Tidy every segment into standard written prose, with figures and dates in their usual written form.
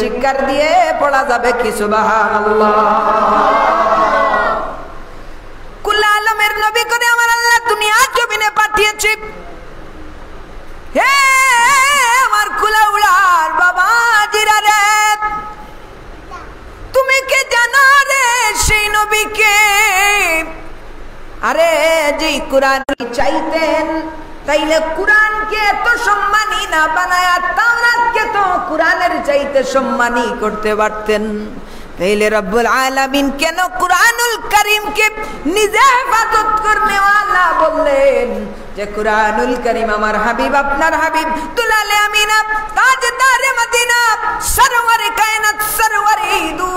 চিৎকার দিয়ে পড়া যাবে কি সুবহানাল্লাহ। কুল আলমের নবী করে আমার আল্লাহ দুনিয়ার জমিনে পাঠিয়েছে। হে আমার কুলাউড়ার বাবা জিরা রে, তুমি কে জানো রে সেই নবীকে? আরে যে কুরআন চাইতেন তাইলে কুরআনকে এত সম্মানী না বানায়া তাওরাতকে তো কুরআনের চাইতে সম্মানী করতে পারতেন। তাইলে রব্বুল আলামিন কেন কুরআনুল কারীমকে নিজে হেফাজত করনে ওয়ালা বললেন যে কুরআনুল কারীম আমার হাবিব, আপনার হাবিব দুলালে আমিনা তাজদারে মদিনা সরওয়ারে কায়নাত সরওয়ারে দু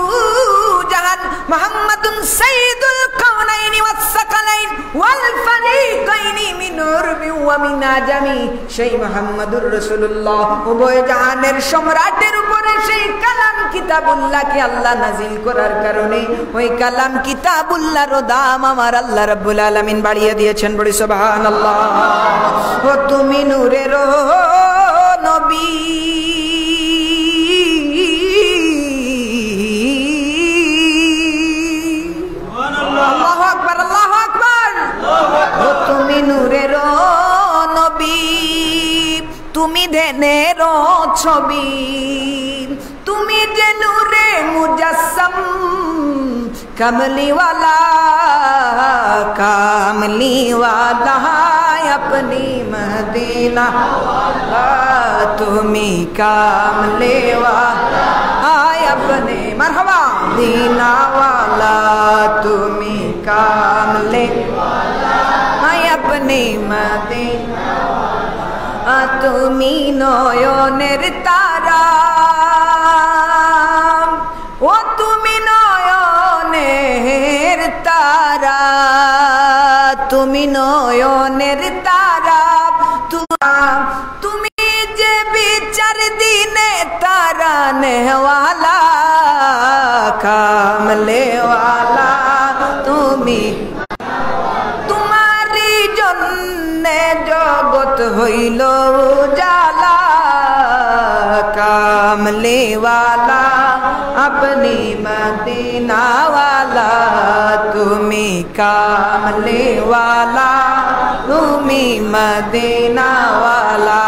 জাহান মুহাম্মাদুন সাইয়্যিদুল কাউনাইনি ওয়াস সাকালাইন ওয়াল ফারিকাইনি মিন উরবি ওয়া মিন আজামি, সেই মুহাম্মাদুর রাসূলুল্লাহ উভয় জাহানের সম্রাটের উপরে সেই কালাম কিতাবুল্লাহকে আল্লাহ নাজিল করার কারণে ওই কালাম কিতাবুল্লাহর দাম আমার আল্লাহ রাব্বুল আলামিন বাড়িয়ে দিয়েছেন। বলি সুবহানাল্লাহ। ও তুমি নূরের নবী, আল্লাহু আকবার, আল্লাহু আকবার। ও তুমি নূরের নবী, তুমি ধ্যানের ছবি, তুমি যে নূরে মুজাসসাম কমলিওয়ালা, কামলিওয়ালা अपनी मदीना তুমি কামলেওয়ালা अपने मरहबा दीना वाला, তুমি কামলেওয়ালা अपनी मदीना, তুমি নয়নের তারা, ও তুমি নয়নের তারা, তুমি নয়নের তারা, তুমি যে বিচার দিনে তারা নেওয়ালা কামলেওয়ালা, তুমি তোমারই জন্যে জগৎ হইল উজালা কামলেওয়ালা अपनी मदीना वाला, তুমি কামলেওয়ালা, তুমি মদিনা वाला।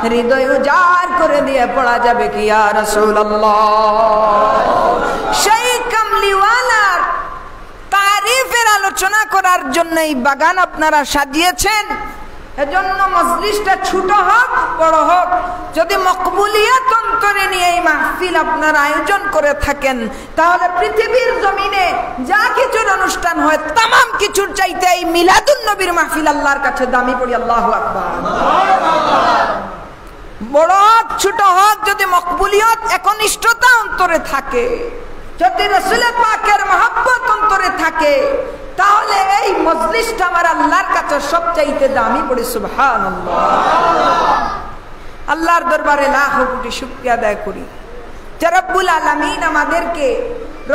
হৃদয় উজাড় করে দিয়ে পড়া যাবে কি ইয়া রাসূলুল্লাহ। সেই কামলিওয়ালার তারিফের আলোচনা করার জন্য এই বাগান আপনারা সাজিয়েছেন। এজন্য মজলিসটা ছোট হোক বড় হোক, যদি মকবুলিয়ত অন্তরে নিয়ে এই মাহফিল আপনারা আয়োজন করে থাকেন, তাহলে পৃথিবীর জমিনে যা কিছুর অনুষ্ঠান হয় তামাম কিছুর চাইতে এই মিলাদুন নবীর মাহফিল আল্লাহর কাছে দামি। পড়ি আল্লাহু আকবার। বড় হোক ছোট হোক, যদি মকবুলিয়ত একনিষ্ঠতা অন্তরে থাকে, যদি রাসূল পাকের মহব্বত অন্তরে থাকে, তাহলে এই মজলিসটা আমার আল্লাহর কাছে সবচাইতে দামি। পড়ি সুবহানাল্লাহ। আল্লাহর দরবারে লাখো কোটি শুকরিয়া আদায় করি যে রব্বুল আলামিন আমাদেরকে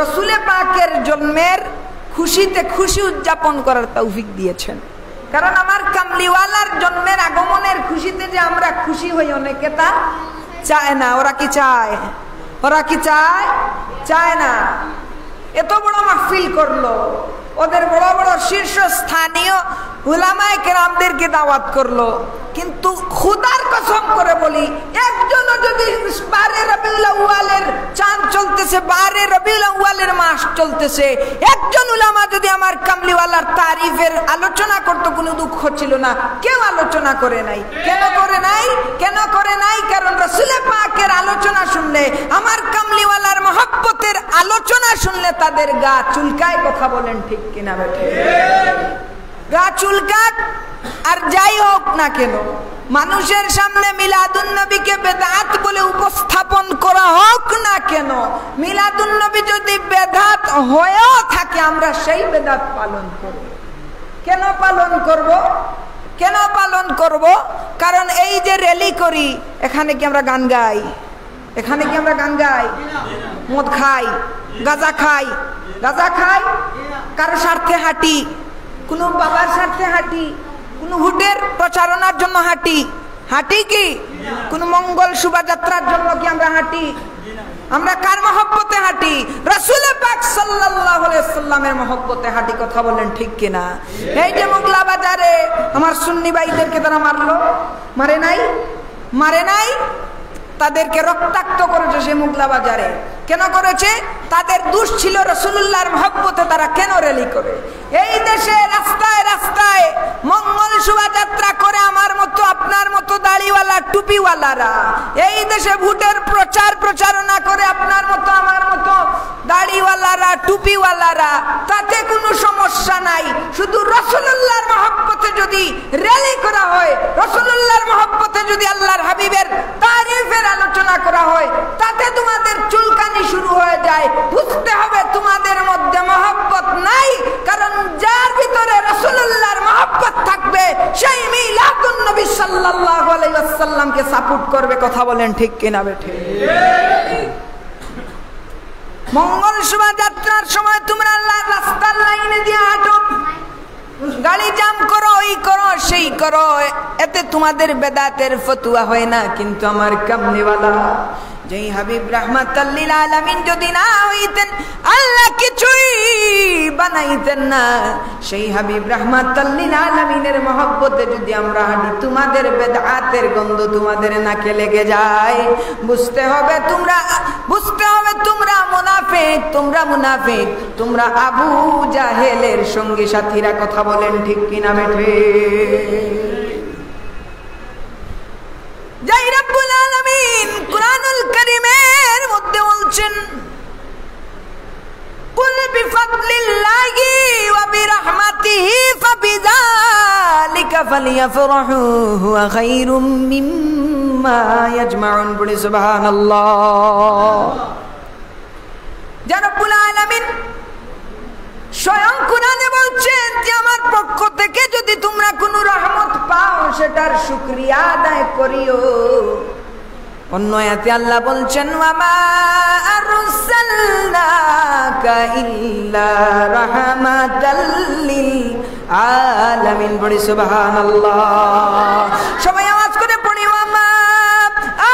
রাসূল পাকের জন্মের খুশিতে খুশি উদযাপন করার তৌফিক দিয়েছেন। কারণ আমার কামলিওয়ালার জন্মের আগমনের খুশিতে যে আমরা খুশি হই, অনেকে তা চায় না। ওরা কি চায়? ওরা কি চায়? চায় না। এত বড় মাহফিল করলো, ওদের বড় বড় শীর্ষস্থানীয় উলামায়ে কেরামদেরকে দাওয়াত করলো, কিন্তু খুদার কসম করে বলি, একজনও যদি 12 রবিউল আউয়ালের চাঁদ চলতেছে, 12 রবিউল আউয়ালের মাস চলতেছে, একজন উলামা যদি আমার কামলিওয়ালার তারিফের আলোচনা করতো, কোনো দুঃখ ছিল না। কেউ আলোচনা করে নাই। কেন করে নাই? কেন করে নাই? কারণ রাসূল পাকের আলোচনা শুনলে, আমার কামলিওয়ালার মহব্বতের আলোচনা শুনলে তাদের গা চুলকায়। কথা বলেন ঠিক কিনা বেঠে? গা চুলকাক। আর যাই হোক না কেন, মানুষের সামনে মিলাদুন নবীকে বেদাত বলে উপস্থাপন করা হোক না কেন, মিলাদুন নবী যদি বেদাত হয়েও থাকে, আমরা সেই বেদাত পালন করব। কেন পালন করব? কেন পালন করব? কারণ এই যে র্যালি করি, এখানে কি আমরা গান গাই? এখানে কি আমরা গান গাই? মদ খাই, গাঁজা খাই, গাঁজা খাই, কারো স্বার্থে হাঁটি, কোনো বাবার স্বার্থে হাঁটি, কোনো ভোটের প্রচারণার জন্য হাঁটি? হাঁটি কি? কোনো মঙ্গল শোভাযাত্রার জন্য কি আমরা হাঁটি? আমরা কার মহব্বতে হাঁটি? রাসূল পাক সাল্লাল্লাহু আলাইহি সাল্লামের মহব্বতে হাঁটি। কথা বলেন ঠিক কিনা? এই যে মোগলা বাজারে আমার সুন্নি ভাইদেরকে তারা মারলো, মারে নাই, তাদেরকে রক্তাক্ত করেছে সে মোগলা বাজারে। কেন করেছে? তাদের দোষ ছিল রাসূলুল্লাহর মহব্বতে তারা কেন র্যালি করে। এই দেশে রাস্তায় রাস্তায় মঙ্গল শোভাযাত্রা করে আমার মতো আপনার মতো দাড়িওয়ালা টুপিওয়ালারা, এই দেশে ভোটের প্রচারণা করে আপনার মতো আমার মতো দাড়িওয়ালারা টুপিওয়ালারা, তাতে কোনো সমস্যা নাই। শুধু রাসূলুল্লাহর মহব্বতে যদি র্যালি করা হয়, রাসূলুল্লাহর মহব্বতে যদি আল্লাহর হাবিবের তারিফের আলোচনা করা হয়, তাতে তোমাদের চুলকানি শুরু হয়ে যায়। বুঝতে হবে তোমাদের মধ্যে মহব্বত নাই, কারণ যার ভিতরে রাসূলুল্লাহর মহব্বত থাকবে সেই মিলাদুন নবী সাল্লাল্লাহু আলাইহি ওয়াসাল্লামকে সাপোর্ট করবে। কথা বলেন ঠিক কিনা বেঠিক? মঙ্গল শোভাযাত্রার সময় তোমরা আল্লাহর রাস্তার লাইনে দিয়ে হাঁটো, গাড়ি জাম করো, এই করো সেই করো, এতে তোমাদের বেদাতের ফতুয়া হয় না। কিন্তু আমার কামলিওয়ালা যেই হাবিব রাহমাতাল লিল আলামিন যদি না হইতেন, আল্লাহ কিছুই বানাইতেন না। সেই হাবিব রাহমাতাল লিল আলামিনের মহব্বতে যদি আমরা হাঁটি, তোমাদের বেদাতের গন্ধ তোমাদের নাকে লেগে যায়। বুঝতে হবে তোমরা মুনাফিক, তোমরা আবু জাহেলের সঙ্গী সাথীরা। কথা বলেন ঠিক কিনা বেঠে? যাই রব্বুল আলামিন কুরআনুল কারীমের মধ্যে বলছেন, কুল বিফাদলিল্লাহি ওয়া বিরহমাতিহি ফাবিযালিকা ফালিয়াফরাহু হুয়া খায়রুম মিম্মা ইয়াজমাউন। বলি সুবহানাল্লাহ। যা রব্বুল আলামিন স্বয়ং কুরআনে বলছেন যে আমার পক্ষ থেকে যদি তোমরা কোনো রহমত পাও, সেটার শুকরিয়া আদায় করিও। অন্য আয়াতে আল্লাহ বলছেন, ওয়ামা আরসালনাকা ইল্লা রাহমাতাল লিল আলামিন। বলি সুবহানাল্লাহ। সবাই আওয়াজ করে পড়ি, ওয়ামা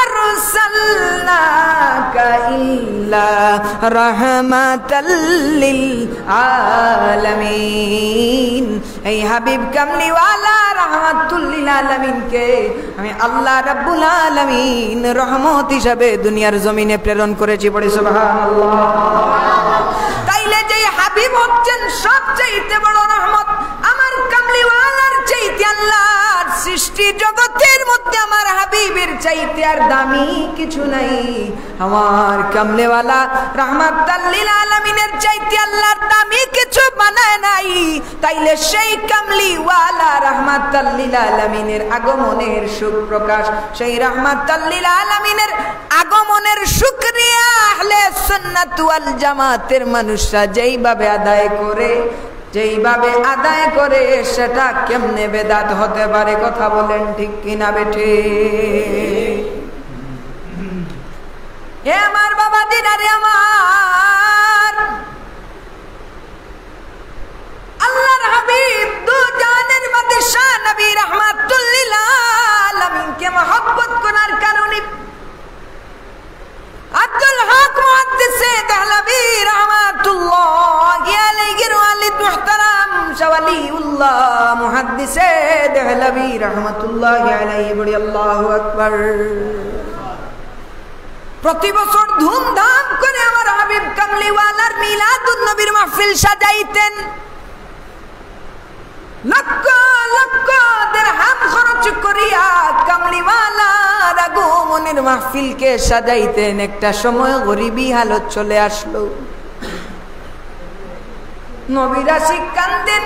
আরসালনাকা ইল্লা রাহমাতাল লিল আলামিন। এই হাবিব কামলিওয়ালা রাহমাতুল লিল আলামিনকে আমি আল্লাহ রাব্বুল আলামিন রহমত হিসাবে দুনিয়ার জমিনে প্রেরণ করেছি। বলি সুবহানাল্লাহ। তাইলে যে হাবিব হচ্ছেন সবচেয়ে বড় রহমত, আমার কামলিওয়ালার চাইতে আল্লাহর সৃষ্টি জগতের মধ্যে আমার হাবিবের চাইতে আর দামি কিছু নাই। আমার কামলেওয়ালা রাহমাতাল লিল আলামিনের চাইতে আল্লাহর দামি কিছু বানায় নাই। তাইলে সেই কামলিওয়ালা রাহমাতাল লিল আলামিনের আগমনের সুখ প্রকাশ, সেই রাহমাতাল লিল আলামিনের আগমনের শুকরিয়া আহলে সুন্নাত ওয়াল জামাতের মানুষরা যেইভাবে আদায় করে সেটা কেমনে বেদাত হতে পারে? কথা বলেন ঠিক কিনা বেঠে? এ আমার বাবা দিনারে, আমার আল্লাহর হাবিব দু জাহানের বাদশা নবী রাহমাতুল লিল আলামিনকে মহব্বত করার কারণে আব্দুল হক মুহাদ্দিসে দেহলভী রাহমাতুল্লাহি আলাইহির ওয়ালিদ মুহতারাম শাওয়ালিউল্লাহ মুহাদ্দিসে দেহলভী রাহমাতুল্লাহি আলাইহি। বলি আল্লাহু আকবার। প্রতি বছর ধুমধাম করে আমার হাবিব কামলিওয়ালার মিলাদুন নবীর মাহফিল সাজাইতেন। লক্ষ লক্ষ দিরহাম খরচ করিয়া কামলিওয়ালার আগমনের মাহফিলকে সাজাইতেন। একটা সময় গরিবী হালত চলে আসলো, নবীরা কান্দেন,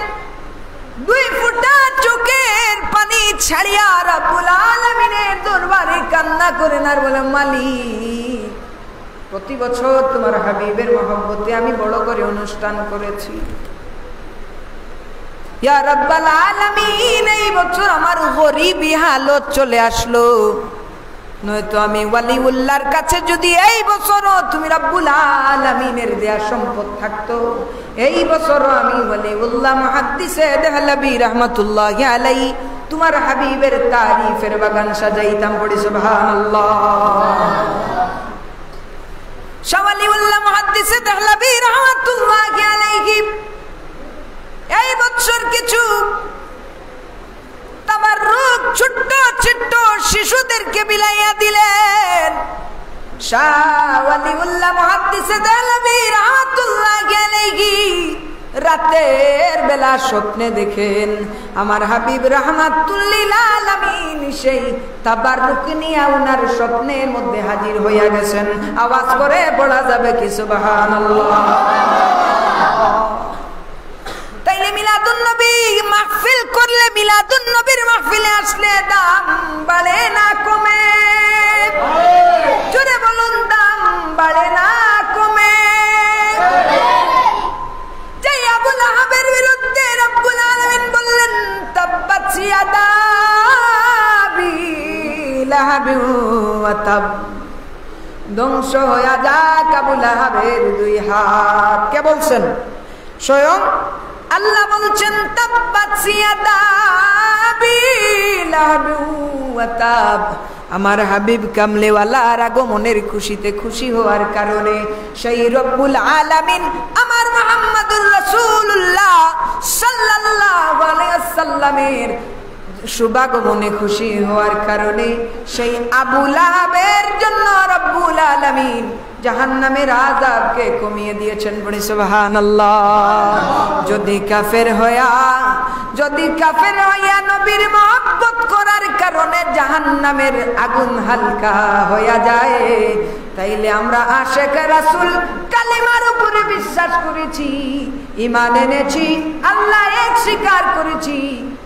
দুই ফোঁটা চোখের পানি ছাড়িয়া রব্বুল আলামিনের দরবারে কান্না করেন আর বলেন, মালিক, প্রতি বছর তোমার হাবিবের মহব্বতে আমি বড় করে অনুষ্ঠান করেছি, ইয়া রাব্বাল আলামিন এই বছর আমার গরিবী হালত চলে আসলো। নয়তো আমি ওয়ালিউল্লাহর কাছে যদি এই বছরও তুমি রব্বুল আলামিনের দেয়া সম্পদ থাকতো, এই বছরও আমি ওয়ালিউল্লাহ মুহাদ্দিসে দেহলভী রাহমাতুল্লাহি আলাইহি তোমার হাবিবের তারিফের বাগান সাজাইতাম। পড়ি সুবহানাল্লাহ। শাহ ওয়ালিউল্লাহ মুহাদ্দিসে দেহলভী রাহমাতুল্লাহি আলাইহি এই বছর কিছু তাবাররুক ছোট্ট ছোট্ট শিশুদেরকে বিলাইয়া দিলেন। শাহ ওয়ালিউল্লাহ মুহাদ্দিসে দেহলভী রাহমাতুল্লাহি আলাইহি রাতের বেলা স্বপ্নে দেখেন আমার হাবিব রাহমাতুল লিল আলামিন সেই তাবাররুক নিয়ে ওনার স্বপ্নের মধ্যে হাজির হইয়া গেছেন। আওয়াজ করে পড়া যাবে কি সুবহানাল্লাহ। তাইলে মিলাদুন নবী মাহফিল করলে, মিলাদুন নবীর মাহফিলে আসলে দাম বাড়ে না কমে? জোরে বলুন, দাম বাড়ে না কমে? যে আবু লাহাবের বিরুদ্ধে রব্বুল আলামিন বললেন তাব্বাত ইয়াদা আবি লাহাবি ওয়া তাব, ধ্বংস হয়ে যাক আবু লাহাবের দুই হাত। কে বলছেন? স্বয়ং আল্লাহ বলছেন তাব্বাত ইয়াদা আবি লাহাবি ওয়া তাব। আমার হাবিব কামলেওয়ালার আগমনের খুশিতে খুশি হওয়ার কারণে সেই রব্বুল আলামিন আমার মুহাম্মদুর রাসূলুল্লাহ সাল্লাল্লাহু আলাইহি ওয়াসাল্লামের শুভাগমনে খুশি হওয়ার কারণে সেই আবু লাহাবের জন্য রব্বুল আলামিন জাহান্নামের আযাবকে কমিয়ে দিয়েছেন। বলি সুবহানাল্লাহ। যদি কাফের হইয়া নবীর মহব্বত করার কারণে জাহান্নামের আগুন হালকা হইয়া যায়, তাইলে আমরা আশিক রাসূল কালিমার উপরে বিশ্বাস করেছি, ঈমান এনেছি, আল্লাহ এক স্বীকার করেছি,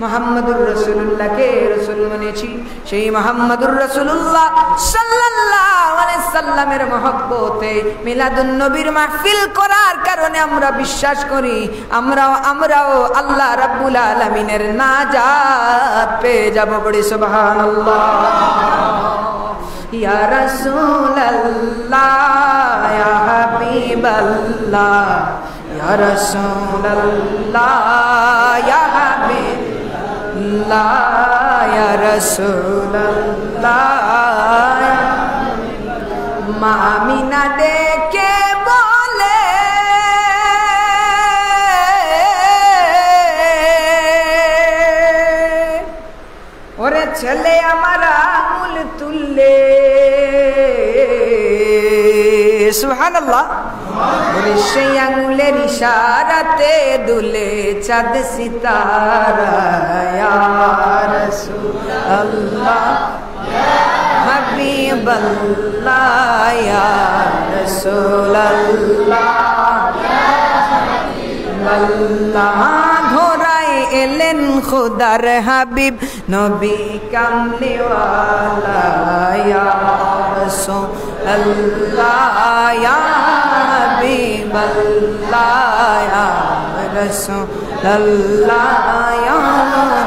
মুহাম্মদুর রাসূলুল্লাহকে রাসূল মেনেছি। সেই মুহাম্মদুর রাসূলুল্লাহ সাল্লাল্লাহু আলাইহি সাল্লামের মহব্বতে মিলাদুন নবীর মাহফিল করার কারণে আমরা বিশ্বাস করি আমরাও আল্লাহ রাব্বুল আলামিনের নাজাত পেয়ে যাব। বলি সুবহানাল্লাহ। ইয়া রাসূলুল্লাহ ইয়া হাবিবাল্লাহ ইয়া রাসূলুল্লাহ ইয়া হাবিবাল্লাহ ইয়া রাসূলুল্লাহ। মা আমিনা ডেকে বলে ওরে ছেলে আমার আঙুল তুললে, সুবহানাল্লাহ। ওরে সেই আঙুলের ইশারাতে দুলে চাঁদ সিতারা, ইয়া রাসূলুল্লাহ হাবিবাল্লাহ ইয়া রাসূলুল্লাহ হাবিবাল্লাহ। ধরাই এলেন খুদার হাবিব নবী কামলিওয়ালা, ইয়া রাসূলুল্লাহ ইয়া হাবিবাল্লাহ ইয়া রাসূলুল্লাহ ইয়া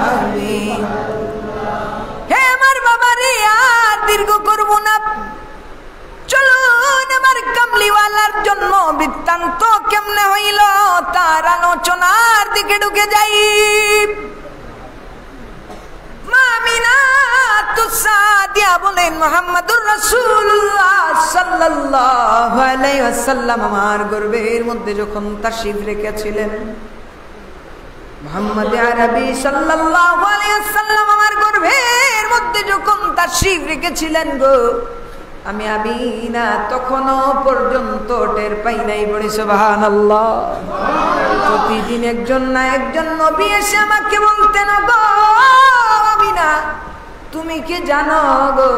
হাবিব। হে আমার বাবারে, আর দীর্ঘ করব না, চলুন আমার কামলিওয়ালার জন্ম বৃত্তান্ত কেমনে হইল তার আলোচনার দিকে ঢুকে যাই। মা আমিনাতু সাদিয়া বলেন মুহাম্মদুর রাসূলুল্লাহ সাল্লাল্লাহু আলাইহি ওয়াসাল্লাম আমার গর্ভের মধ্যে যখন তাশরীফ রেখেছিলেন, মুহাম্মদ আরবি সাল্লাল্লাহু আলাইহি ওয়াসাল্লাম আমার গর্ভের মধ্যে যখন তাশরীফ রেখেছিলেন গো, আমি আমিনা তখনও পর্যন্ত টের পাই নাই। বলি সুবহানাল্লাহ। প্রতিদিন একজন না একজন নবী এসে আমাকে বলতেন, গো আমিনা তুমি কি জানো গো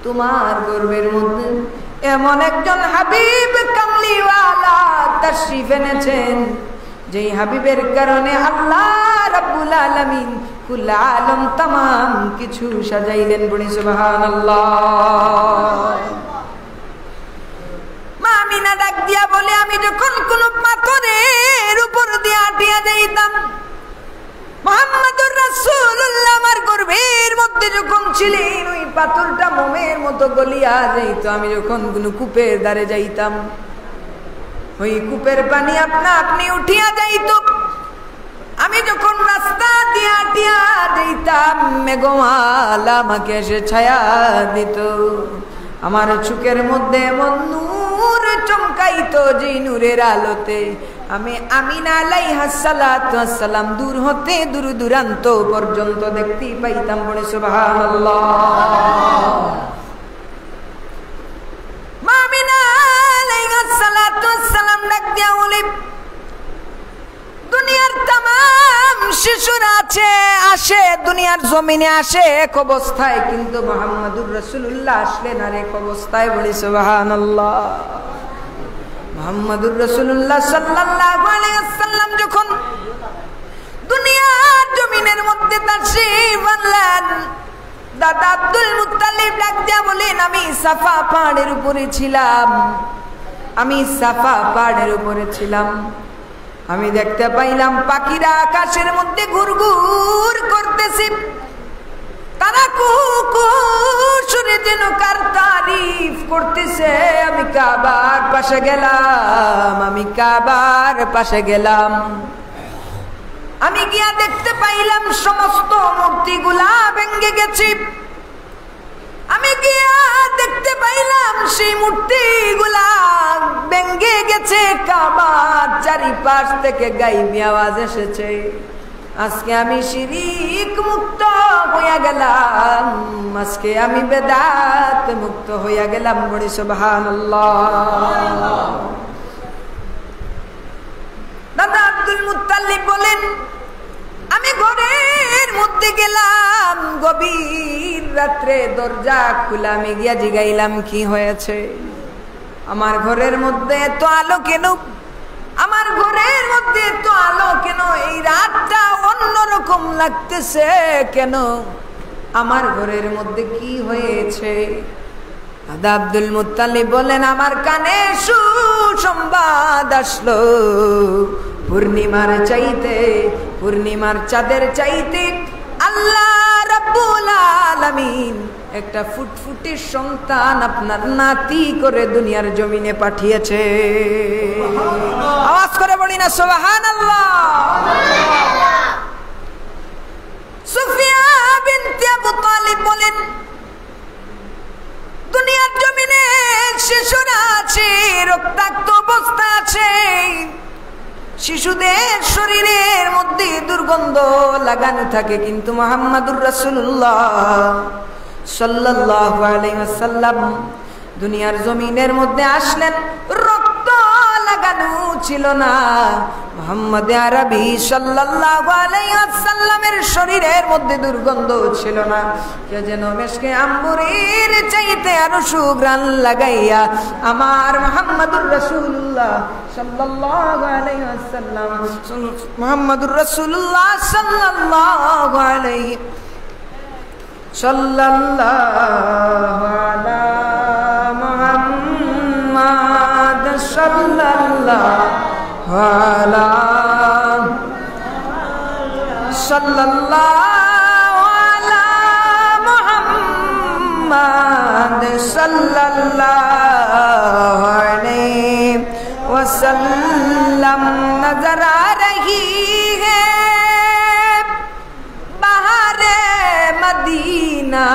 তোমার গর্ভের মধ্যে এমন একজন হাবিব কামলিওয়ালা তাশরীফ এনেছেন, যেই হাবিবের কারণে আল্লাহ রাব্বুল আলামিন কুল আলম তামাম কিছু সাজাইলেন। বলি সুবহানাল্লাহ। মা আমিনা ডাক দিয়া বলে, আমি যখন কোন পাথরের উপর দিয়ে আটিয়া যাইতাম, মুহাম্মদুর রাসূলুল্লাহ আমার গর্ভের মধ্যে যখন ছিলেন, ওই পাথরটা মোমের মতো গলিয়া যাইত। আমি যখন কোন কূপের ধারে যাইতাম, ওই কূপের পানি আপনা আপনি উঠিয়া যাইত। আমি যখন রাস্তা দিয়া দিয়া যাইতাম, মেঘমালা আমাকে এসে ছায়া দিত। আমার চোখের মধ্যে এমন নূর লুকাইতো যে নূরের আলোতে আমি আমিনা আলাইহা সালাতু ওয়াস সালাম দূর হতে দূর দূরান্ত পর্যন্ত দেখতে পাইতাম। বলে সুবহানাল্লাহ। মা আমিনা আলাইহা সালাতু ওয়াস সালাম ডাক দিয়া বলে, দুনিয়ার तमाम শিশুরা আসে দুনিয়ার জমিনে আসে এক অবস্থায়, কিন্তু মুহাম্মদুর রাসূলুল্লাহ আসলেন আর এক অবস্থায়। বলি সুবহানাল্লাহ। মুহাম্মদুর রাসূলুল্লাহ সাল্লাল্লাহু আলাইহি ওয়াসাল্লাম যখন দুনিয়ার জমিনের মধ্যে তাশরীফ আনলেন, দাদা আব্দুল মুত্তালিব ডাক দিয়া বলেন, আমি সাফা পাহাড়ের উপরে ছিলাম, আমি সাফা পাহাড়ের উপরে ছিলাম। আমি দেখতে পাইলাম পাখিরা আকাশের মধ্যে ঘুরঘুর করতেছে, তারা কুকুরে যেন কার তারিফ করতেছে। আমি কাবার পাশে গেলাম, আমি কাবার পাশে গেলাম। আমি গিয়া দেখতে পাইলাম সমস্ত মূর্তিগুলা ভেঙে গেছে। আমি গিয়া দেখতে পাইলাম সেই মূর্তিগুলা ভেঙে গেছে, কাবার চারিপাশ থেকে গাইবি আওয়াজ এসেছে। আজকে আমি শিরিক মুক্ত হইয়া গেলাম, আজকে আমি বেদাত মুক্ত হইয়া গেলাম। বলি সুবহানাল্লাহ। দাদা আব্দুল মুত্তালিব বলেন, আমি ঘরের মধ্যে গেলাম, গভীর রাত্রে দরজা খুলে আমি গিয়া জিগাইলাম কি হয়েছে, আমার ঘরের মধ্যে এত আলো কেন, আমার ঘরের মধ্যে এত আলো কেন, এই রাতটা অন্যরকম লাগতেছে কেন, আমার ঘরের মধ্যে কি হয়েছে? দাদা আব্দুল মুত্তালিব বলেন, আমার কানে সুসংবাদ আসলো, পূর্ণিমার চাইতে, পূর্ণিমার চাঁদের চাইতে আল্লাহ রাব্বুল আলামিন একটা ফুটফুটে সন্তান আপনার নাতি করে দুনিয়ার জমিনে পাঠিয়েছে। আওয়াজ করে বলি না সুবহানাল্লাহ। সুফিয়া বিনতে আবু তালিব বলেন, দুনিয়ার জমিনে শিশুরা আছে, রক্তাক্ত অবস্থা আছে, শিশুদের শরীরের মধ্যে দুর্গন্ধ লাগানো থাকে, কিন্তু মুহাম্মদুর রাসূলুল্লাহ সাল্লাল্লাহু আলাইহি ওয়াসাল্লাম দুনিয়ার জমিনের মধ্যে আসলেন, রক্ত লাগানো ছিল না। মুহাম্মদ আরবি সাল্লাল্লাহু আলাইহি ওয়াসাল্লামের শরীরের মধ্যে দুর্গন্ধ ছিল না। কে যেন মেশকে আম্বরের চাইতে আরো সুঘ্রাণ লাগাইয়া আমার মুহাম্মদুর রাসূলুল্লাহ সাল্লাল্লাহু আলাইহি ওয়াসাল্লাম, মুহাম্মদুর রাসূলুল্লাহ সাল্লাল্লাহু আলাইহি সাল্লাল্লাহু আলা মুহাম্মাদ সাল্লাল্লাহু আলা সাল্লাল্লাহু আলা মুহাম্মাদ সাল্লাল্লাহু আলাইহি ওয়াসাল্লাম নজর আ রহি है बहारे मदीना,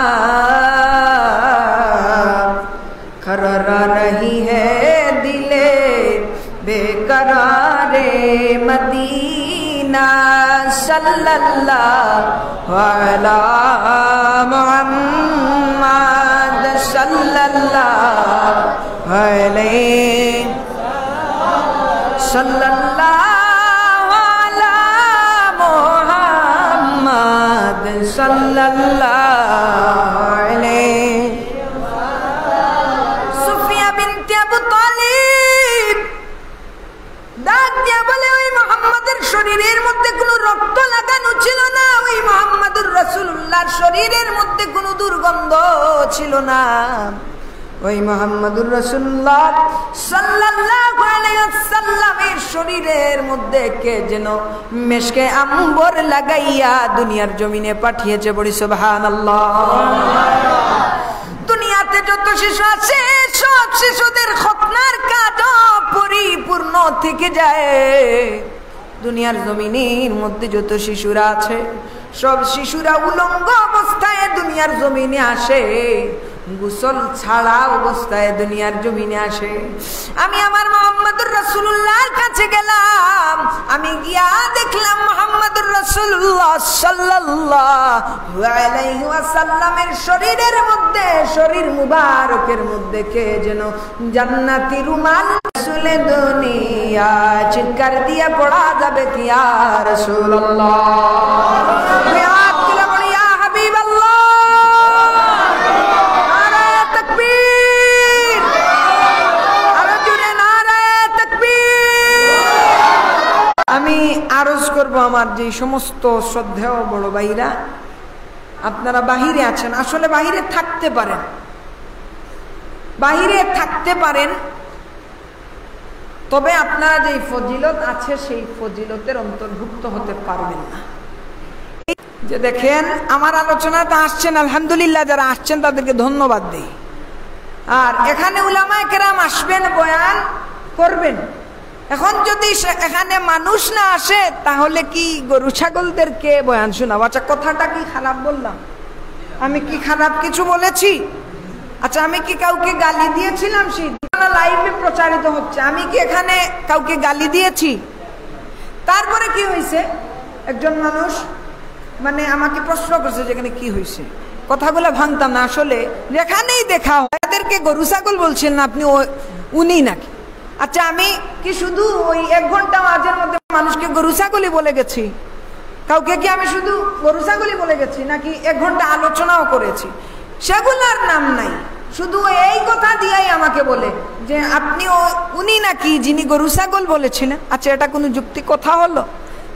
खरा रही है दिले बेकरारे मदीना, सल्लल्लाहु अला मुहम्मद सल्लल्लाहु अलैहि सल्लल्लाहु अला मुहम्मद सल्लल्लाहु अलैहि। সুফিয়া বিনতে আবু তালিব ডাক দিয়া বলে, ওই মুহাম্মাদের শরীরের মধ্যে কোনো রক্ত লাগানো ছিল না, ওই মুহাম্মদুর রাসূলুল্লাহর শরীরের মধ্যে কোনো দুর্গন্ধ ছিল না, ওই মুহাম্মদুর রাসূলুল্লাহ সাল্লাল্লাহু আলাইহি ওয়াসাল্লামের শরীরের মধ্যে কে যেন মেশকে আম্বর লাগাইয়া দুনিয়ার জমিনে পাঠিয়েছে। বলি সুবহানাল্লাহ। দুনিয়াতে যত শিশু আছে সব শিশুদের খতনার কাজ পরিপূর্ণ থেকে যায়। দুনিয়ার জমিনের মধ্যে যত শিশুরা আছে সব শিশুরা উলঙ্গ অবস্থায় দুনিয়ার জমিনে আসে। গোসল ছাড়া অবস্থায় দুনিয়ার জমিনে আসে। আমি আমার মুহাম্মদুর রাসূলুল্লাহর কাছে গেলাম, আমি গিয়া দেখলাম মুহাম্মদুর রাসূলুল্লাহ সাল্লাল্লাহু আলাইহি ওয়াসাল্লামের শরীরের মধ্যে, শরীর মুবারকের মধ্যে কে যেন জান্নাতি রুমাল রাসূলে দুনিয়া চিৎকার দিয়া পড়া যাবে কি ইয়া রাসূলুল্লাহ, আমি আরজ করব আমার যে সমস্ত শ্রদ্ধেয় বড় ভাইরা, আপনারা বাহিরে আছেন, আসলে বাহিরে থাকতে পারেন, বাহিরে থাকতে পারেন, তবে আপনারা যে ফজিলত আছে সেই ফজিলতের অন্তর্ভুক্ত হতে পারবেন না। যে দেখেন আমার আলোচনাটা আসছেন, আলহামদুলিল্লাহ যারা আসছেন তাদেরকে ধন্যবাদ দেই। আর এখানে উলামায়ে কেরাম আসবেন, বয়ান করবেন। এখন যদি এখানে মানুষ না আসে তাহলে কি গরু ছাগলদেরকে বয়ান শোনাবো? আচ্ছা, কথাটা কি খারাপ বললাম? আমি কি খারাপ কিছু বলেছি? আচ্ছা, আমি কি কাউকে গালি দিয়েছিলাম? লাইভে প্রচারিত হচ্ছে, আমি কি এখানে কাউকে গালি দিয়েছি? তারপরে কি হয়েছে, একজন মানুষ মানে আমাকে প্রশ্ন করছে যেখানে কি হয়েছে, কথাগুলো ভাঙতাম না। আসলে যেখানেই দেখা হয় তাদেরকে গরু ছাগল বলছেন না আপনি, উনি নাকি? আচ্ছা, আমি কি শুধু ওই 1 ঘন্টা মাঝের মধ্যে মানুষকে গরু ছাগলই বলে গেছি? কাউকে কি আমি শুধু গরু ছাগলই বলে গেছি, নাকি 1 ঘন্টা আলোচনাও করেছি? সেগুলোর নাম নাই, শুধু এই কথা দিয়েই আমাকে বলে যে আপনি উনি নাকি যিনি গরু ছাগল বলেছিলেন। আচ্ছা, এটা কোনো যুক্তি কথা হলো?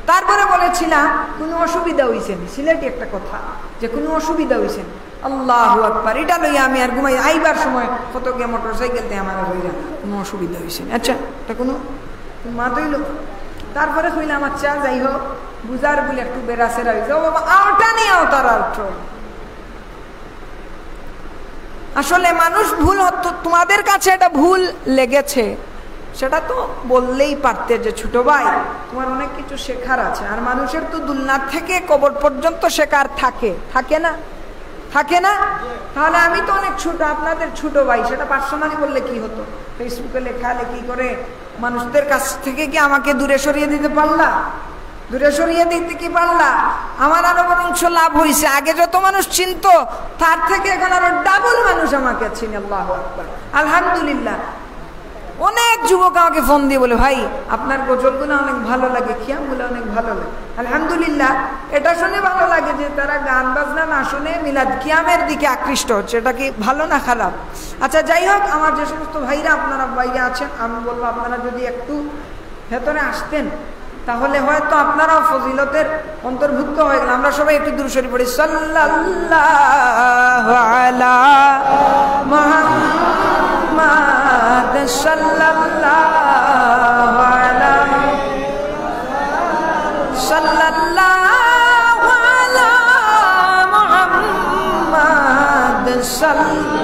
তারপরে বলেছিলাম কোনো অসুবিধা হয়েছে, সিলেটি একটা কথা, যে কোনো অসুবিধা হয়েছে। আল্লাহু আকবার, এটা লইয়া আমি আর ঘুমাই আইবার সময় কত গে মোটরসাইকেল দিয়ে আমার হইয়া কোনো অসুবিধা হয়েছে। আচ্ছা, এটা কোনো মা তৈল। তারপরে কইলাম আচ্ছা যাই হোক, বুঝার বলে একটু বেড়াছেরা হয়েছে, ও বাবা আওটা নিয়ে আওতার অর্থ। আসলে মানুষ ভুল হতো, তোমাদের কাছে এটা ভুল লেগেছে, সেটা তো বললেই পারতে যে ছোট ভাই তোমার অনেক কিছু শেখার আছে। আর মানুষের তো দুলনাথ থেকে কবর পর্যন্ত শেখার থাকে, থাকে না? থাকে না? তাহলে আমি তো অনেক ছোট, আপনাদের ছোট ভাই, সেটা পার্সোনালি বললে কি হতো? ফেসবুকে লেখালে কি করে মানুষদের কাছ থেকে কি আমাকে দূরে সরিয়ে দিতে পারলা? দূরে সরিয়ে দিতে কি পারলা? আমার আরো বরঞ্চ লাভ হয়েছে, আগে যত মানুষ চিনত তার থেকে এখন আরো ডাবল মানুষ আমাকে চিনে। আল্লাহু আকবার, আলহামদুলিল্লাহ। অনেক যুবক আমাকে ফোন দিয়ে বলে ভাই আপনার গজলগুলো অনেক ভালো লাগে, কিয়ামগুলো অনেক ভালো লাগে। আলহামদুলিল্লাহ, এটা শুনে ভালো লাগে যে তারা গান বাজনা না শুনে মিলাদ কিয়ামের দিকে আকৃষ্ট হচ্ছে। এটা কি ভালো না খারাপ? আচ্ছা যাই হোক, আমার যে সমস্ত ভাইরা আপনারা বাইরে আছেন, আমি বলবো আপনারা যদি একটু ভেতরে আসতেন তাহলে হয়তো আপনারাও ফজিলতের অন্তর্ভুক্ত হয়ে গেলেন। আমরা সবাই একটু দুরূদ শরীফ পড়ি, সাল্লাল্লাহু আলা মুহাম্মাদ, সাল্লাল্লাহু আলা, সাল্লাল্লাহু আলা মুহাম্মাদ, সাল্লাল্লাহু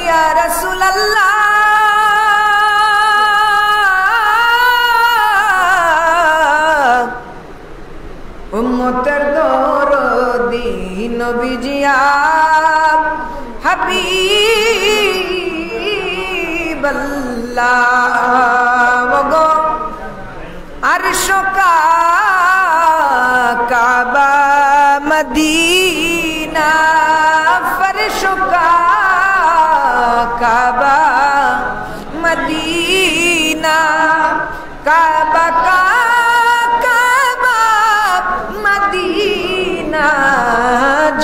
ইয়া রাসূলুল্লাহ। উম্মতের দরদি নবীজি হাবিবাল্লাহ, গো আরশ কাবা মদিনা, ফরশ কাবা মদিনা, কাবা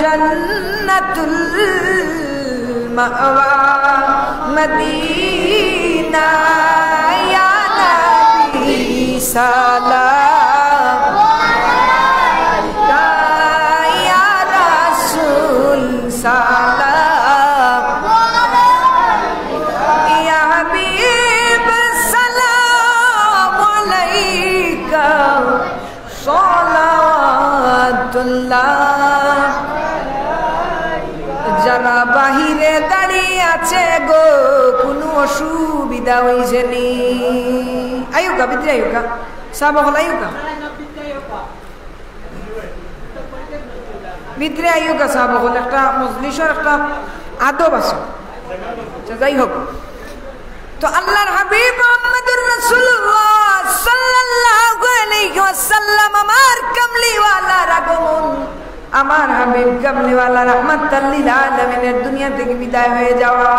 জন্নতুল মাওয়া মদিনা, ইয়া নবী সালাম আলাইকা, ইয়া রাসূল সালাম আলাইকা, ইয়া হাবিব সালাম আলাইকা, সালাওয়াতুল্লাহ। যারা বাহিরে দাঁড়িয়ে আছে গো, কোনো অসুবিধা হয়েছে নি? আয়ুকা ভিতরে, আয়ুকা সাবা হল, আয়ুকা ভিতরে আইও গাছা বকল একটা মজলিসের একটা আদব আছে। যাই হোক, তো আল্লাহর হাবিব মুহাম্মদুর রাসূলুল্লাহ সাল্লাল্লাহু আলাইহি ওয়াসাল্লাম আমার কামলিওয়ালার আগমন, আমার হাবিব কামলিওয়ালা রাহমাতাল লিল আলামিনের দুনিয়া থেকে বিদায় হয়ে যাওয়া,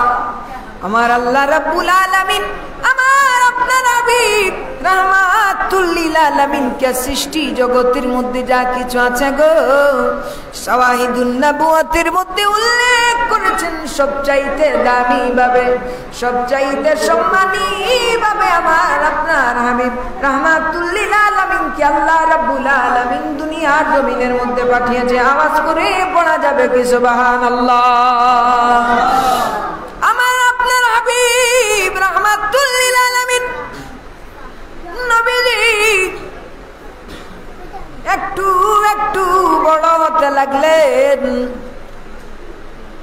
আমার আল্লাহ রাব্বুল আলামিন আমার আপনার হাবিব রাহমাতুল লিল আলামিনকে সৃষ্টি জগতের মধ্যে যা কিছু আছে গো শাওয়াহিদুন নবুয়তের মধ্যে উল্লেখ করেছেন সবচাইতে দামি ভাবে, সবচাইতে সম্মানী ভাবে আমার আপনার হাবিব রাহমাতুল লিল আলামিনকে আল্লাহ রাব্বুল আলামিন দুনিয়ার জমিনের মধ্যে পাঠিয়েছে। আওয়াজ করে পড়া যাবে কি সুবহানাল্লাহ। আমার আপনার হাবিব রাহমাতুল লিল আলামিন নবীজি একটু একটু বড় হতে লাগলেন।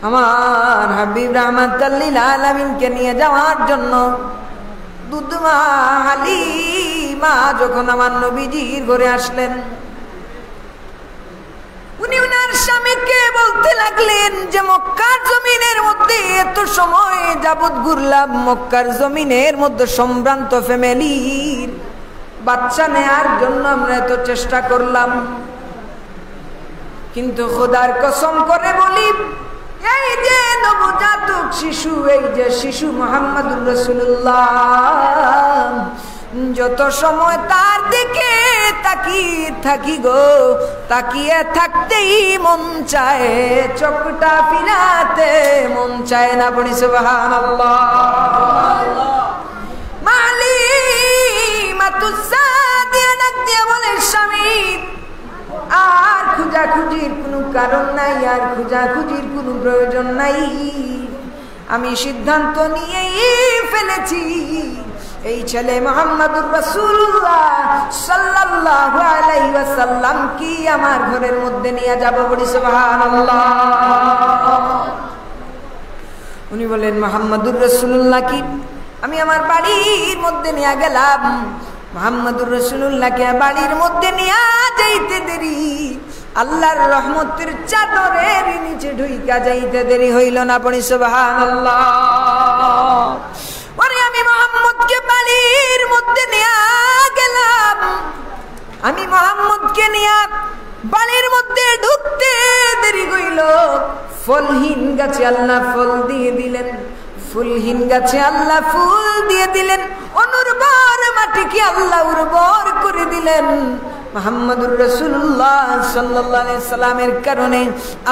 আমার হাবিব রাহমাতুল লিল আলামিনকে নিয়ে যাওয়ার জন্য দুধমা হালিমা যখন আমার নবীজির ঘরে আসলেন, উনি উনার স্বামীকে বলতে লাগলেন যে মক্কার জমিনের মধ্যে এত সময় যাবত ঘুরলাম, মক্কার জমিনের মধ্যে সম্ভ্রান্ত ফ্যামিলির বাচ্চা নেয়ার জন্য আমরা এত চেষ্টা করলাম, কিন্তু খোদার কসম করে বলি এই যে নবজাতক শিশু, এই যে শিশু মুহাম্মদুর রাসূলুল্লাহ, যত সময় তার দিকে তাকিয়ে থাকি গো, তাকিয়ে থাকতেই মন চায়, চোখটা ফিরাতে মন চায় না। পড়ি সুবহানাল্লাহ। মালিমাতুস সাদিয়া ডাক দিয়ে বলে স্বামী আর খুঁজাখুঁজির কোনো কারণ নাই, আর খুঁজাখুঁজির কোনো প্রয়োজন নাই, আমি সিদ্ধান্ত নিয়েই ফেলেছি এই ছেলে মুহাম্মদুর রাসূলুল্লাহ সাল্লাল্লাহু আলাইহি ওয়াসাল্লাম কি আমার ঘরের মধ্যে নিয়ে যাব। বলি সুবহানাল্লাহ। উনি বলেন মুহাম্মদুর রাসূলুল্লাহ কি আমি আমার বাড়ির মধ্যে নিয়ে গেলাম, মুহাম্মদুর রাসূলুল্লাহকে বাড়ির মধ্যে নিয়ে যাইতে দেরি, আল্লাহর রহমতের চাদরের নিচে ঢুইকা যাইতে দেরি হইল না। পড়ি সুবহানাল্লাহ। ওরে আমি মুহাম্মদকে বাড়ির মধ্যে নিয়ে গেলাম, আমি মুহাম্মদকে নিয়ে বাড়ির মধ্যে ঢুকতে দেরি হইল, ফলহীন গাছে আল্লাহ ফল দিয়ে দিলেন, ফুলহীন গাছে আল্লাহ ফুল দিয়ে দিলেন, অনুর্বর মাটিকে আল্লাহ উর্বর করে দিলেন। মুহাম্মদুর রাসূলুল্লাহ সাল্লাল্লাহু আলাইহি সাল্লামের কারণে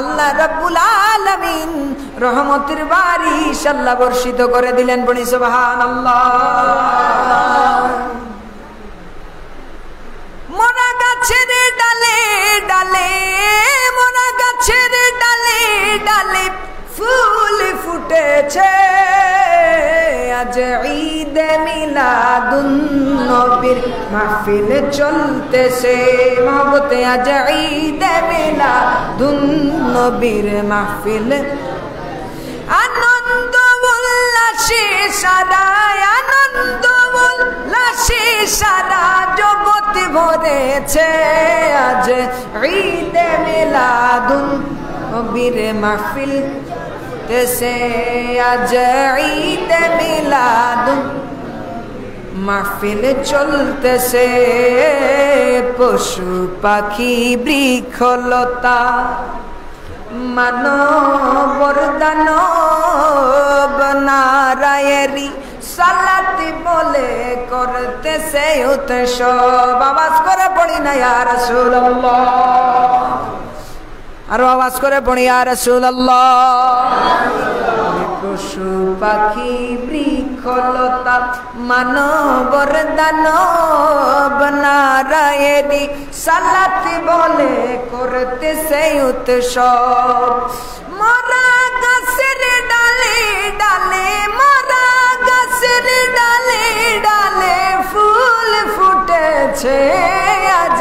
আল্লাহ রাব্বুল আলামিন রহমতের বারিশ আল্লাহ বর্ষিত করে দিলেন। বলি সুবহানাল্লাহ। মোরা গাছের ডালে ডালে, মোরা গাছের ডালে ডালে ফুল ফুটেছে, আজ ঈদ মিলাদুন নবীর মাহফিল চলতেছে, মহব্বতে আজ ঈদ মিলাদুন নবীর মাহফিল, আনন্দ উল্লাসে সারা, আনন্দ উল্লাসে সারা জগৎ ভরেছে, আজ ঈদ মিলাদুন নবীর মাহফিল তেসে, আজ ঈদ মিলাদুন মাহফিল চলতেছে, পশু পাখি বৃক্ষলতা মানবর দানব নারায়েরি সালাতি বলে করতেছে উৎসব। আওয়াজ করে পড়ি না ইয়া রাসূলুল্লাহ, আরো আওয়াজ করে পড়ি ইয়া রাসূলুল্লাহ। পশু পাখি বৃক্ষলতা মানবর দানব নারায়েরি সালাতি বলে করতেছে উৎসব, মরা গাছের ডালে ডালে, মরা গাছের ডালে ডালে ফুল ফুটেছে, আজ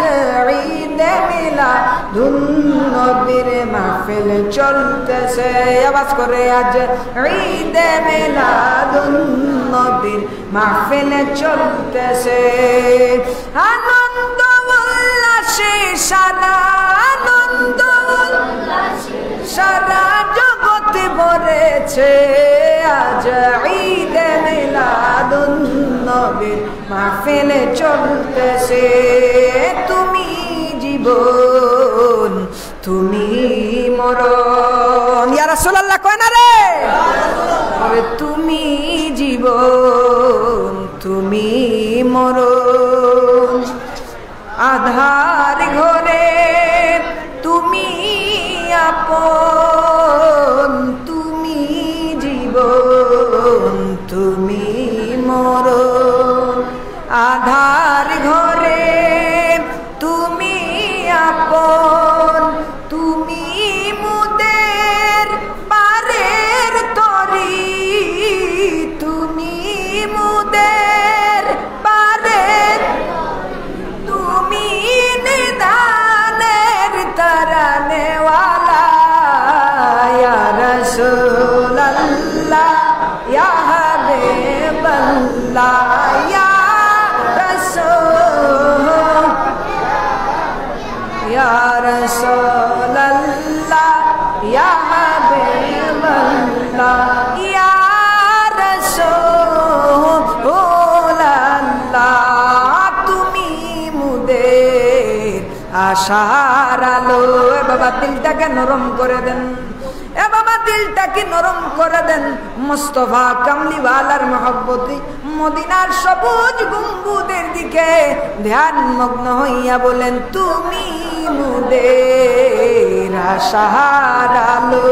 ঈদ মিলাদুন নবীর মাহফিল চলতেছে। আওয়াজ করে আজ ঈদ মিলাদুন নবীর মাহফিল চলতেছে, আনন্দ উল্লাসে সারা, আনন্দ সারা জগৎ ভরেছে আজ ঈদে মিলাদুন নবীর মাহফিল চলতেছে। তুমি জীবন তুমি মরণ, ইয়া রাসূলুল্লাহ কয় না রে, আরে তুমি জীবন তুমি মরণ। আধার ঘরে তুমি আপন, তুমি জীবন তুমি মরণ। আধার ঘরে তুমি আপন, তুমি মুদের পারের তরি, তুমি মুদের পারের, তুমি নিদানের তারানেওয়ালা ইয়া রাসূলুল্লাহ ইয়া হাবিবাল্লাহ ইয়া রাসূল ইয়া রাসূলুল্লাহ ইয়া হাবিবাল্লাহ ইয়া রাসূলুল্লাহ। তুমি মুদের আশার আলো। এ বাবা দিলটাকে নরম করে দেন, এ বাবা দিলটাকে নরম করে দেন। মুস্তাফা কামলিওয়ালার মহব্বতে মদিনার সবুজ গম্বুজের দিকে ধ্যান মগ্ন হইয়া বলেন, তুমি মুদের আশার আলো।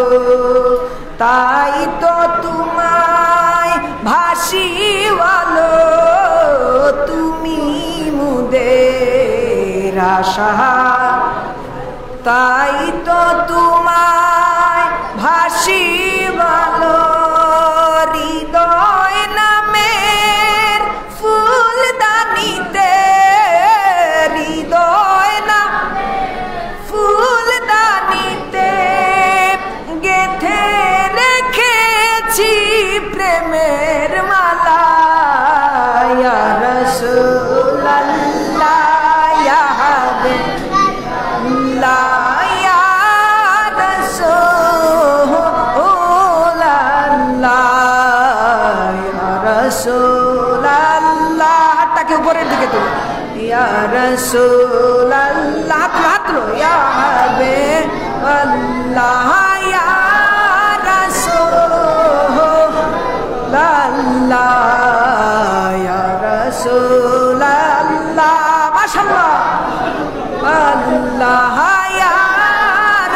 তাই তো তোমায় ভাসিওয়ালো, তুমি মুদের আশা। তাই তো তোমায় ভাসিওয়ালো হৃদয় নামের ফুলদানিতে, হৃদয় না ফুলদানিতে গেথে রেখেছি প্রেমের মালা ইয়া রাসূলুল্লাহ ইয়া হাবিবাল্লাহ ইয়া রাসূলুল্লাহ ইয়া রাসূলুল্লাহ। হাতটাকে উপরের দিকে তুলো, ইয়া রাসূলুল্লাহ, হাত লো, ইয়া হাবিবাল্লাহ ইয়া রাসূলুল্লাহ ইয়া রাসূলুল্লাহ। মাশাআল্লাহ আল্লাহ ইয়া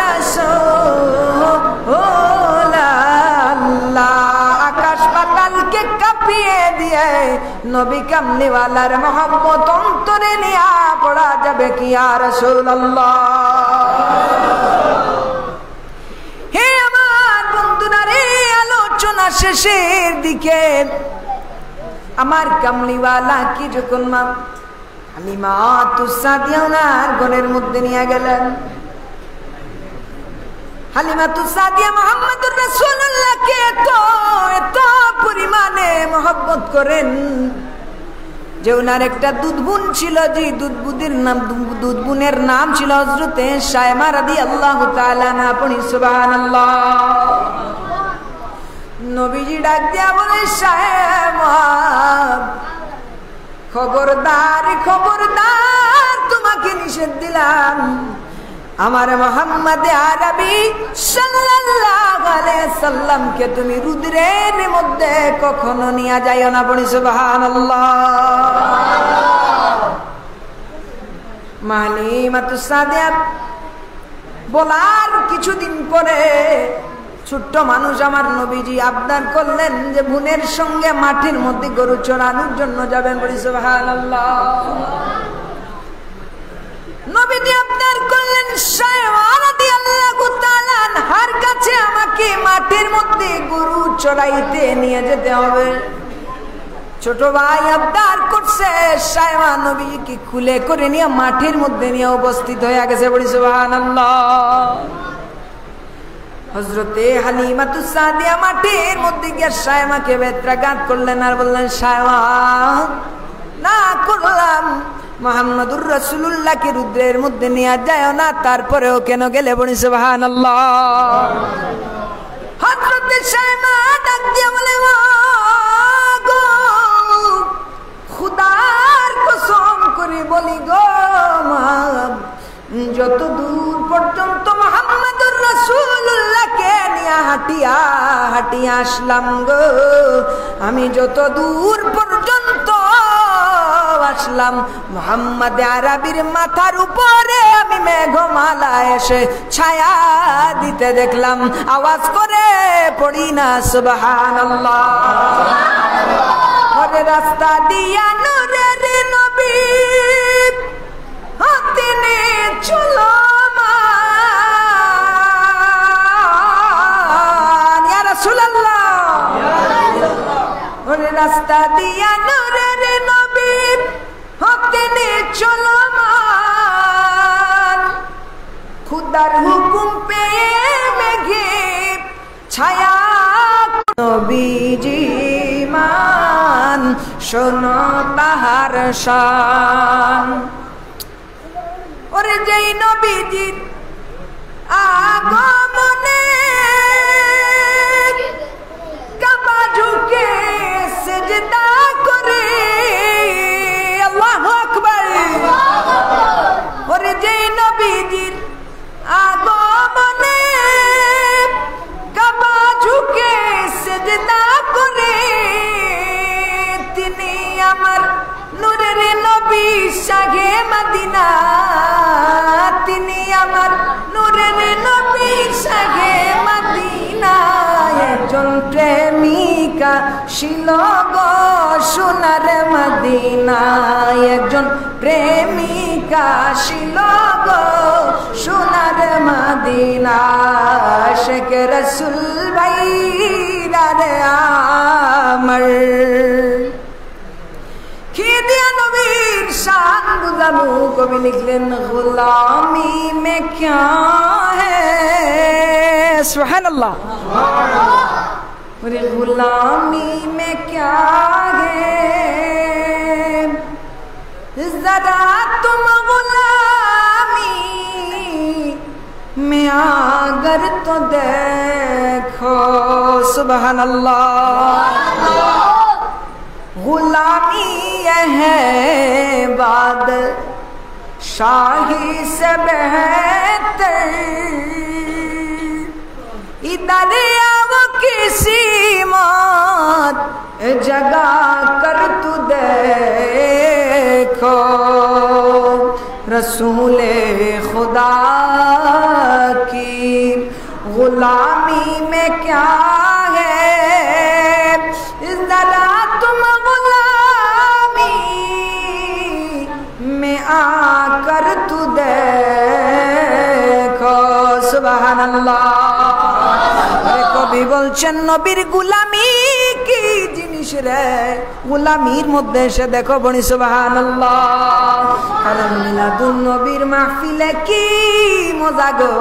রাসূলুল্লাহ। আকাশ পাতালকে কাঁপিয়ে দিয়ে নবী কামলিওয়ালার মহব্বত অন্তরে নিয়া পড়া যাবে কি ইয়া রাসূলুল্লাহ। হে আমার বন্ধুরা রে, আলোচনা শেষের দিকে আমার কামলিওয়ালা কি যখন মা হালিমাতুস সাদিয়া ওনার ঘরের মধ্যে নিয়ে গেলেন, হালিমাতুস সাদিয়া মুহাম্মদুর রাসূলুল্লাহকে এত এত পরিমাণে মহব্বত করেন যে ওনার একটা দুধ ছিল, যে দুধ বোনের নাম ছিল হযরতে শায়মা রাদিয়াল্লাহু তাআলা আনহা। পড়ি সুবহানাল্লাহ। নবীজি ডাক দিয়া বলে, শায়মা খবরদার খবরদার, তোমাকে নিষেধ দিলাম আমার মুহাম্মদ আরবি সাল্লাল্লাহু আলাইহি সাল্লামকে তুমি রুদ্রের মধ্যে কখনো নিয়ে যাইও না। পড়ি সুবহানাল্লাহ। হালিমাতুস সাদিয়া বলার কিছুদিন পরে ছোট্ট মানুষ আমার নবীজি আবদার করলেন যে বোনের সঙ্গে মাঠের মধ্যে গরু চড়ানোর জন্য যাবেন। বলি সুবহানাল্লাহ। নবীজি আবদার করলেন, শায়মা রাদিয়াল্লাহু তাআলা আনহার কাছে আমাকে মাঠের মধ্যে গরু চড়াইতে নিয়ে যেতে হবে। ছোট ভাই আবদার করছে, শায়মা নবীকে খুলে করে নিয়ে মাঠের মধ্যে নিয়ে উপস্থিত হয়ে গেছে। বলি সুবহানাল্লাহ। হযরতে হালিমাতুস সাদিয়া মাঠের মধ্যে গিয়ে শায়মাকে বেত্রাঘাত করলেন আর বললেন, শায়মা না করলাম মুহাম্মাদুর রাসূলুল্লাহকে রুদ্রের মধ্যে নিয়ে যায় না, তারপরেও কেন গেলে বলি সুবহানাল্লাহ। হযরত শাইমা ডাক দিয়ে বলে, গো খুদার কসম করে বলি গো মা, যত দূর পর্যন্ত মুহাম্মাদুর রাসূলুল্লাহকে নিয়ে হাঁটিয়া হাঁটিয়া আসলাম গো, আমি যত দূর পর্যন্ত আসলাম মুহাম্মদ আরবির মাথার উপরে আমি মেঘমালা এসে ছায়া দিতে দেখলাম, আওয়াজ করে পড়ি না সুবহানাল্লাহ। ওরে রাস্তা দিয়া নূরের নবী তিনি চলমান ইয়া রাসূলুল্লাহ, ওরে রাস্তা দিয়া নূরের নবী তিনি চলমান, খুদার হুকুম পেয়ে মেঘে ছায়া নবীজি মান শোনো তাহার শান। ওরে যেই নবীজির আগমনে কাবা ঝুঁকে সিজদা করে, আল্লাহু আকবার। ওরে যেই নবীজির আগমনে কাবা ঝুঁকে সিজদা করে, তিনি আমার নূরের নবী শাহে মদিনা, তিনি আমার নূরের নবী শাহে মদিনা। একজন প্রেমিকা ছিল গো সোনার মদিনা, একজন প্রেমিকা ছিল গো সোনার মদিনা। শেখ রসুল ভাই রে আমার খিদিয়া নবীর শান বুঝানো কবি লিখলেন, গুলামি মে ক্যা হ্যায় সুবহানাল্লাহ, ওরে গুলামি মে ক্যা হ্যায়, জরা তুম গুলামি মে আগর তো দেখো সুবহানাল্লাহ। गुलामी है बाद शाही से बेहतर, इधर आओ किसी मौत जगा कर तू देखो, रसूले खुदा की गुलामी में क्या है, जरा तुम गुलामी में आकर तू देखो सुबहानाल्लाह। কবি বলছেন নবীর গুলামি কি জিনিস রে, গুলামির মধ্যে এসে দেখো বনি সুবহানাল্লাহ। কারণ মিলাদুন নবীর মাহফিলে কি মজা গো,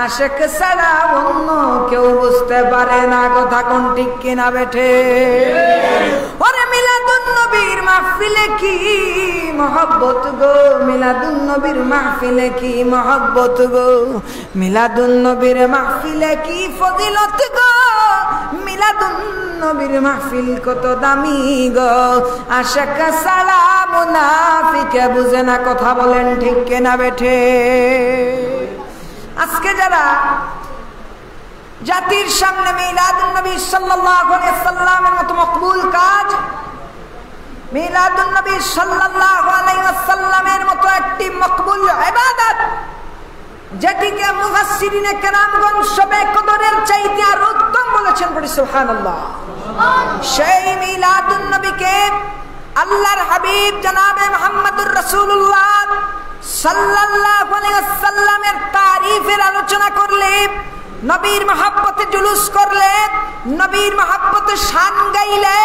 আশেক ছাড়া অন্য কেউ বুঝতে পারে না, কথা কোন ঠিক কিনা বেঠে। ওরে মিলাদুন নবীর মাহফিলে কি মহব্বত গো, মিলাদুন নবীর মাহফিলে কি মহব্বত গো, মিলাদুন নবীর মাহফিলে কি ফজিলত গো, মিলাদুন নবীর মাহফিল কত দামি গো, আশিক ছাড়া মুনাফিকে বুঝে না, কথা বলেন ঠিক কিনা বেঠে। আজকে যারা জাতির সামনে মিলাদুন নবী সাল্লাল্লাহু আলাইহি ওয়াসাল্লামের মতো মকবুল কাজ, মিলাদুন নবী সাল্লাল্লাহু আলাইহি ওয়াসাল্লামের মতো একটি মকবুল ইবাদত, যেটিকে মুফাসসিরিনে কেরামগণ সবে কদরের চাইতে আর উত্তম বলেছেন, পড়ি সুবহানাল্লাহ। সেই মিলাদুন নবীকে আল্লাহর হাবিব জনাবে মুহাম্মদুর রাসূলুল্লাহ সাল্লাল্লাহু আলাইহি ওয়াসাল্লামের তারিফের আলোচনা করলে, নবীর মহব্বতে জুলুস করলে, নবীর মহব্বতে শান গাইলে,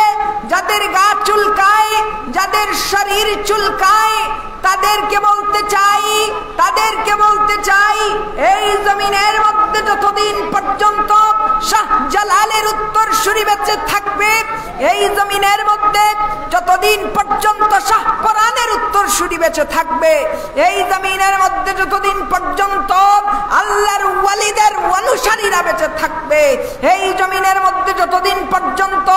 যাদের গা চুলকায়, যাদের শরীর চুলকায়, তাদেরকে বলতে চাই এই জমিনের মধ্যে যতদিন পর্যন্ত শাহজালালের উত্তরসূরি বেঁচে থাকবে, এই জমিনের মধ্যে যতদিন পর্যন্ত শাহপরানের উত্তরসূরি বেঁচে থাকবে, এই জমিনের মধ্যে যতদিন পর্যন্ত আল্লাহর ওয়ালিদের অনুসারীরা বেঁচে থাকবে, এই জমিনের মধ্যে যতদিন পর্যন্ত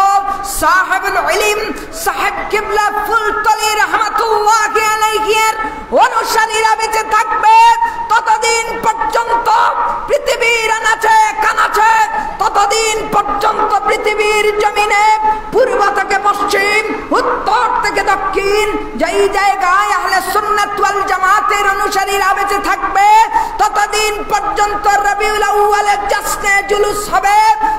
সাহেবুল ইলম সাহেব কিবলা ফুলতলি রাহমাতুল্লাহি আলাইহির অনুসারীরা বেঁচে থাকবে, ততদিন পর্যন্ত পৃথিবীর আনাচে কানাচে, ততদিন পর্যন্ত পৃথিবীর জমিনে পূর্ব থেকে পশ্চিম, উত্তর থেকে দক্ষিণ, যেই জায়গায় আহলে সুন্নাত ওয়াল জামাতের অনুসারীরা বেঁচে থাকবে, ততদিন পর্যন্ত রবিউল আউয়ালের জশ্নে জুলুস হবে,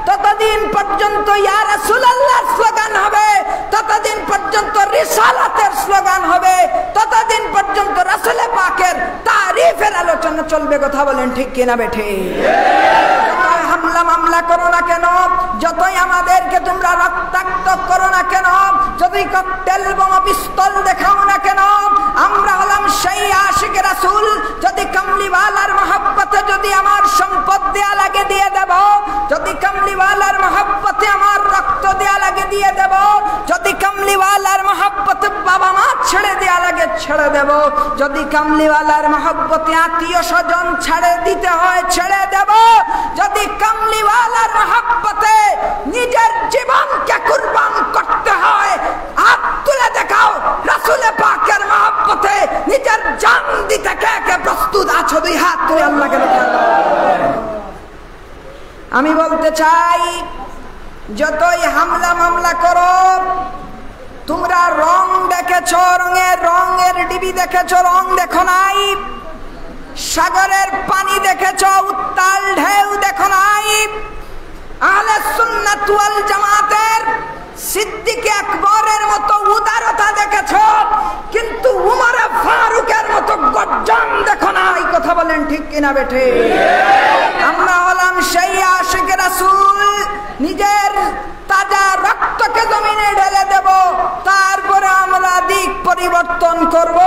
ততদিন পর্যন্ত ইয়া রাসূলুল্লাহর স্লোগান হবে, ততদিন পর্যন্ত রিসালাতের স্লোগান হবে, ততদিন পর্যন্ত রাসূল পাকের তারিফের আলোচনা চলবে। কথা বলেন ঠিক কিনা বেঠে? যতই হামলা মামলা করো না কেন, যতই আমাদেরকে তোমরা রক্তাক্ত করো না কেন, যতই ককটেল বোমা পিস্তল দেখাও না কেন, আমরা হলাম সেই আশিক রাসূল। যদি কামলিওয়ালার মহব্বতে যদি আমার সম্পদ দেয়া লাগে দিয়ে দেব, যদি কামলিওয়ালার মহব্বতে আমার রক্ত দেয়া লাগে দিয়ে দেব, যদি কামলিওয়ালার মহব্বতে বাবা মা ছেড়ে দেয়া লাগে ছেড়ে দেব, যদি কামলিওয়ালার মহব্বতে আত্মীয় স্বজন ছেড়ে দিতে হয় ছেড়ে দেব, যদি কামলিওয়ালার মহব্বতে নিজের জীবনকে কুরবান করতে হয়, হাত তুলে দেখাও রাসূল পাকের মহব্বতে নিজের জান দিতে কে কে প্রস্তুত আছো? দুই হাত তুলে আল্লাহকে দেখাও। আমি বলতে চাই, যতই হামলা মামলা করো, তোমরা রং দেখেছ, রঙের ডিবি দেখেছ, রং দেখো নাই। সাগরের পানি দেখেছ, উত্তাল ঢেউ দেখো নাই। আহলে সুন্নাত ওয়াল জামাতের সিদ্দিক আকবরের মতো উদারতা দেখেছ, কিন্তু উমর ফারুকের মতো গর্জন দেখো নাই। কথা বলেন ঠিক কিনা বেঠে? আমরা হলাম সেই আশিক রাসূল, নিজের তাজা রক্তকে জমিনে ঢেলে দেব, তারপরে আমরা দিক পরিবর্তন করব,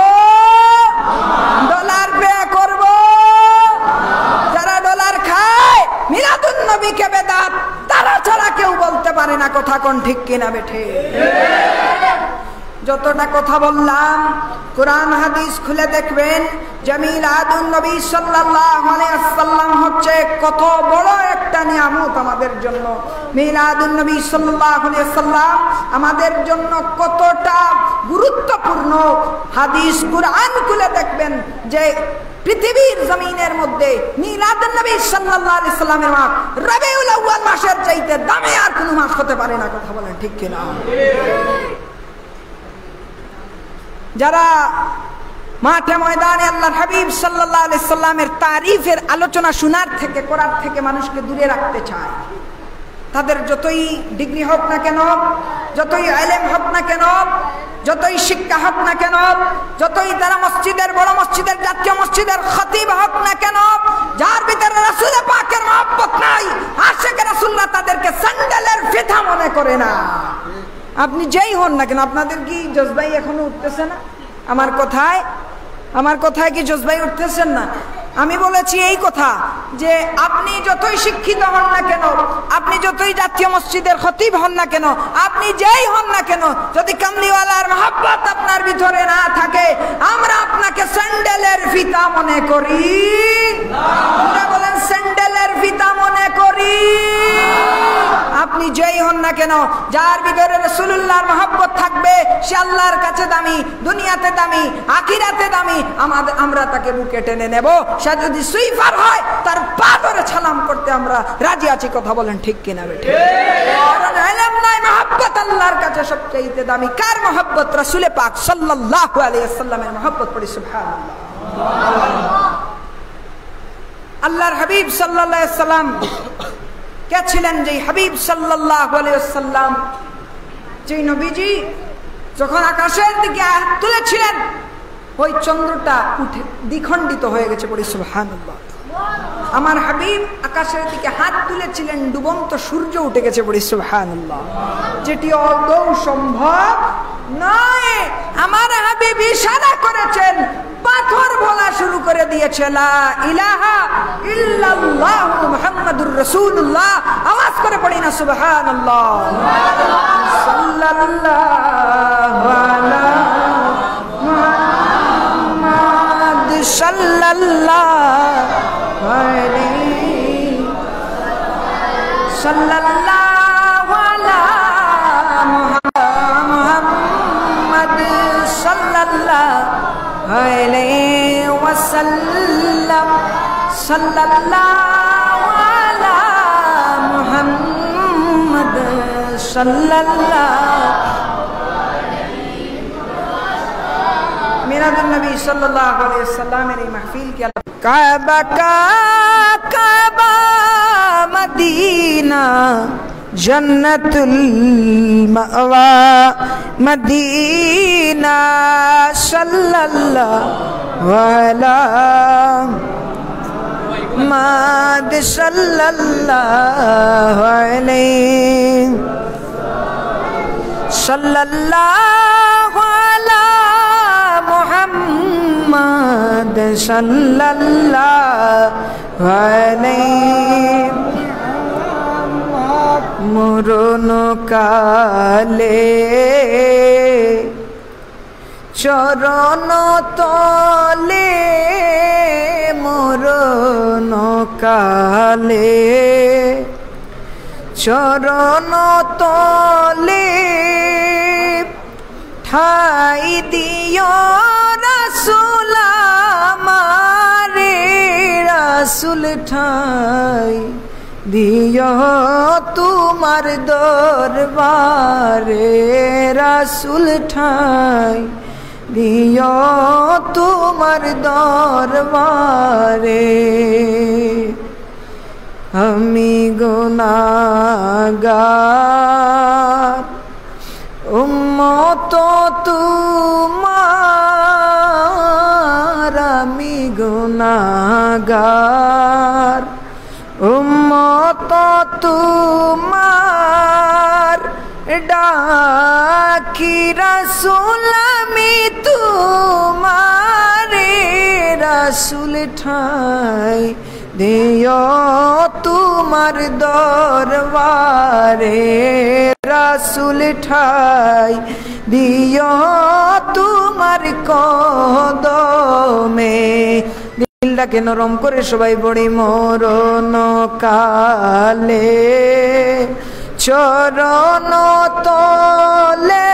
ডলার ব্যয় করব। যারা ডলার খায়, মিলাদুন নবীকে বেদাত, তারা ছাড়া কেউ বলতে পারে না। কথা কোন ঠিক কিনা বেঠে? যতটা কথা বললাম, কুরআন হাদিস খুলে দেখবেন যে মিলাদুন নবী সাল্লাল্লাহু আলাইহি ওয়াসাল্লাম হচ্ছে কত বড় একটা নিয়ামত আমাদের জন্য। মিলাদুন নবী সাল্লাল্লাহু আলাইহি ওয়াসাল্লাম আমাদের জন্য কতটা গুরুত্বপূর্ণ। হাদিস কুরআন খুলে দেখবেন যে পৃথিবীর জমিনের মধ্যে মিলাদুন নবী সাল্লাল্লাহু আলাইহি ওয়াসাল্লামের মাস রবিউল আউয়াল মাসের চাইতে দামি আর কোনো মাস হতে পারে না। কথা বলেন ঠিক কিনা? যারা মাঠে ময়দানে আল্লাহর হাবিব সাল্লাল্লাহু আলাইহি সাল্লামের তারিফের আলোচনা শোনার থেকে করার থেকে মানুষকে দূরে রাখতে চায়, তাদের যতই ডিগ্রি হোক না কেন, যতই ইলম হোক না কেন, যতই শিক্ষা হোক না কেন, যতই তারা মসজিদের বড় মসজিদের জাতীয় মসজিদের খতিব হোক না কেন, যার ভিতরে রাসূল পাকের মহব্বত নাই, আশিক রাসূলরা তাদেরকে স্যান্ডেলের ফিতা মনে করে না। আপনি যেই হন না কেন, আপনাদের কি জজবাই এখনো উঠতেছে না? আমার কথায় কি জজবাই উঠতেছেন না? আমি বলেছি এই কথা যে আপনি যতই শিক্ষিত হন না কেন, আপনি যতই জাতীয় মসজিদের খতিব হন না কেন, আপনি যেই হন না কেন, যদি কামলিওয়ালার মহব্বত আপনার ভিতরে না থাকে, আমরা আপনাকে স্যান্ডেলের ফিতা মনে করি। বলেন স্যান্ডেলের ফিতা মনে করি। আপনি যেই হন না কেন, যার ভিতরে রাসূলুল্লাহর মহব্বত থাকবে, সে আল্লাহর কাছে দামি, দুনিয়াতে দামি, আখিরাতে দামি। আমরা তাকে বুকে টেনে নেব। সে যদি সুইফার হয়, তার পা ধরে সালাম করতে আমরা রাজি আছি। কথা বলেন ঠিক কিনা বেঠে? কারণ ইলম নাই, মহব্বত আল্লাহর কাছে সবচেয়ে দামি। কার মহব্বত? রাসূল পাক সাল্লাল্লাহু আলাইহি ওয়াসাল্লামের মহব্বত। পড়ি সুবহানাল্লাহ। আল্লাহর হাবিব সাল্লাল্লাহু আলাইহি ওয়াসাল্লাম কে ছিলেন? যে হাবিব সাল্লাল্লাহু আলাইহি ওয়াসাল্লাম, যে নবীজি যখন আকাশের দিকে হাত তুলেছিলেন, ওই চন্দ্রটা উঠে দ্বিখণ্ডিত হয়ে গেছে। পড়ি সুবহানাল্লাহ। আমার হাবিব আকাশের দিকে হাত তুলেছিলেন, ডুবন্ত সূর্য উঠে গেছে। পড়ি সুবহানাল্লাহ। যেটি আদৌ সম্ভব নয়, আমার হাবিব ইশারা করেছেন, পাথর বলা শুরু করে দিয়েছে, লা ইলাহা ইল্লাল্লাহ মুহাম্মাদুর রাসূলুল্লাহ। আওয়াজ করে পড়ি না সুবহানাল্লাহ। সাল্লাল্লাহু আলা মুহাম্মাদ সাল্লাল্লাহু আলাইহি সাল্লাল্লাহু আলা মুহাম্মাদ সাল্লাল্লাহু আলাইহি ওয়াসাল্লাম। সাল্লাল্লাহু আলা মুহাম্মাদ সাল্লাল্লাহু মিলাদুন নবী সাল্লাল্লাহু আলাইহি ওয়াসাল্লামের এই মাহফিল কে কাবা কাবা মদিনা জন্নতুল মাওয়া মদিনা সাল্লাল্লাহু আলা মুহাম্মাদ সাল্লাল্লাহু আলাইহি সাল্লাল্লাহু আলা মুহাম্মাদ সাল্লাল্লাহু আলাইহি মরণ কালে চরণ তলে মরণ কালে চরণ তলে ঠাই দিও রাসূল আমারে রাসূল ঠাই দিও তোমার দরবারে রাসূল ঠাই দিও তোমার দরবারে আমি গুনাহগার উম্মত তোমার আমি গুনাহগার উম্মত তোমার ডাকি রাসূল আমি তোমারে রাসূল ঠাই দিও তোমার দরবারে রাসূল ঠাই দিও তোমার কদমে। দিলটাকে নরম করে সবাই পড়ি মরণ কালে চরণ তলে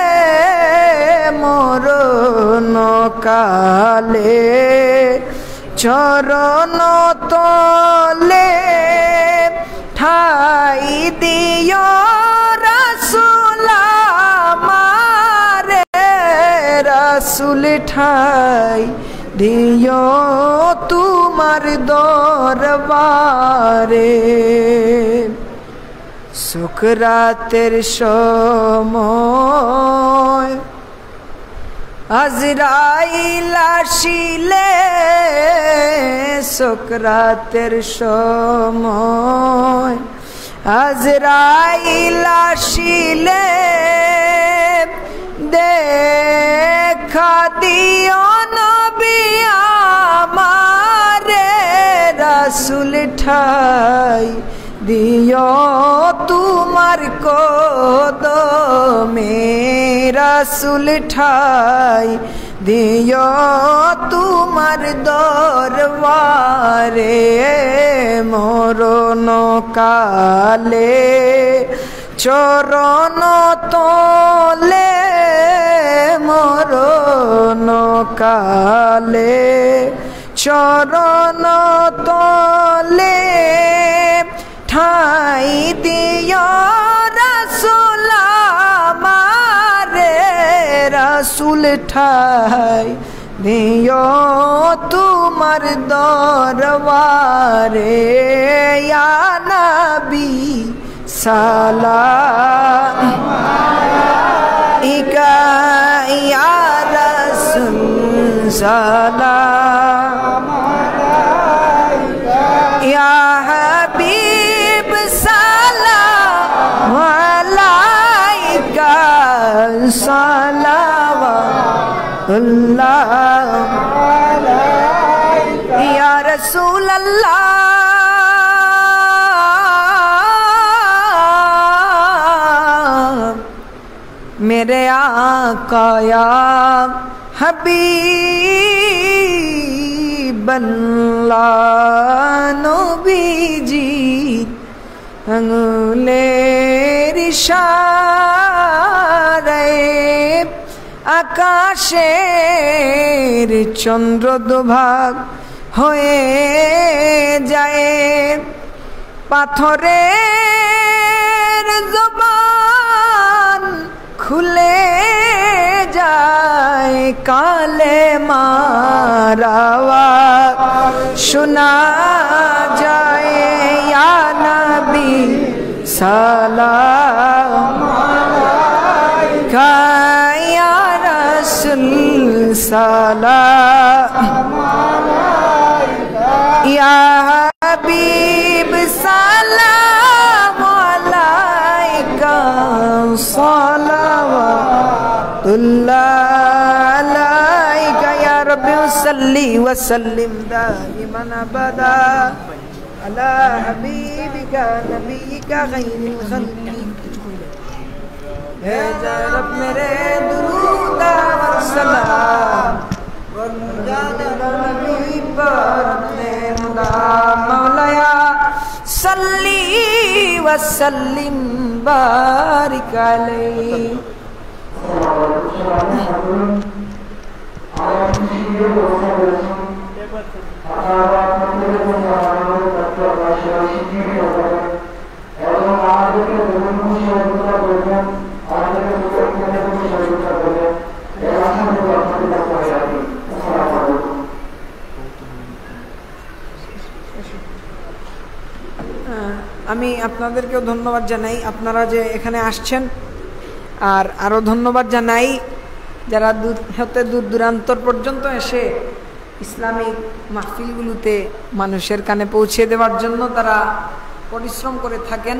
মরণ কালে চরণ তলে ঠাই দিও রাসূল আমারে রাসূল ঠাই দিও তোমার দরবারে। সুকরাতের সময় আজরাইল আসিলে সুকরাতের সময় আজরাইল আসিলে দেখা দিও নবী আমারে রাসূল ঠাই দিও তোমার কদমে রাসূল ঠাই দিও তোমার দরবারে মরণ কালে চরণ তলে মরণ কালে চরণ তলে ঠাই দিও রাসূল আমারে রাসূল ঠাই দিও তোমার দরবারে ইয়া নবী সালাম আলাইকা ইয়া রাসূল সালাম আলাইকা ইয়া হাবিব সালাম আলাইকা সালাম या रसूल अल्लाह मेरे आका या हबीब अल्लाह नबीजी আঙুলের ইশারায় আকাশের চন্দ্র দুভাগ হয়ে যায়, পাথরের জবান খুলে যায়, কালেমার আওয়াজ শোনা যায়। ইয়া নবী সালাম আলাইকা, ইয়া রাসূল সালাম আলাইকা, ইয়া হাবিব সালাম আলাইকা, সালাওয়াতুল্লাহ আলাইকা ইয়া রাব্বি সাল্লি ওয়া সাল্লিম দাইমান আবাদা আলা হাবিবিকা নবিয়িকা গায়রিল খালকি। भेजा रब मेरे दुरूद और सलाम नबी पर अपने खुदा मौलाया सल्ली व सल्लिम बारिक अलैहि। আমি আপনাদেরকেও ধন্যবাদ জানাই, আপনারা যে এখানে আসছেন, আর আরও ধন্যবাদ জানাই যারা দূর হতে দূর দূরান্তর পর্যন্ত এসে ইসলামিক মাহফিলগুলোতে মানুষের কানে পৌঁছে দেওয়ার জন্য তারা পরিশ্রম করে থাকেন।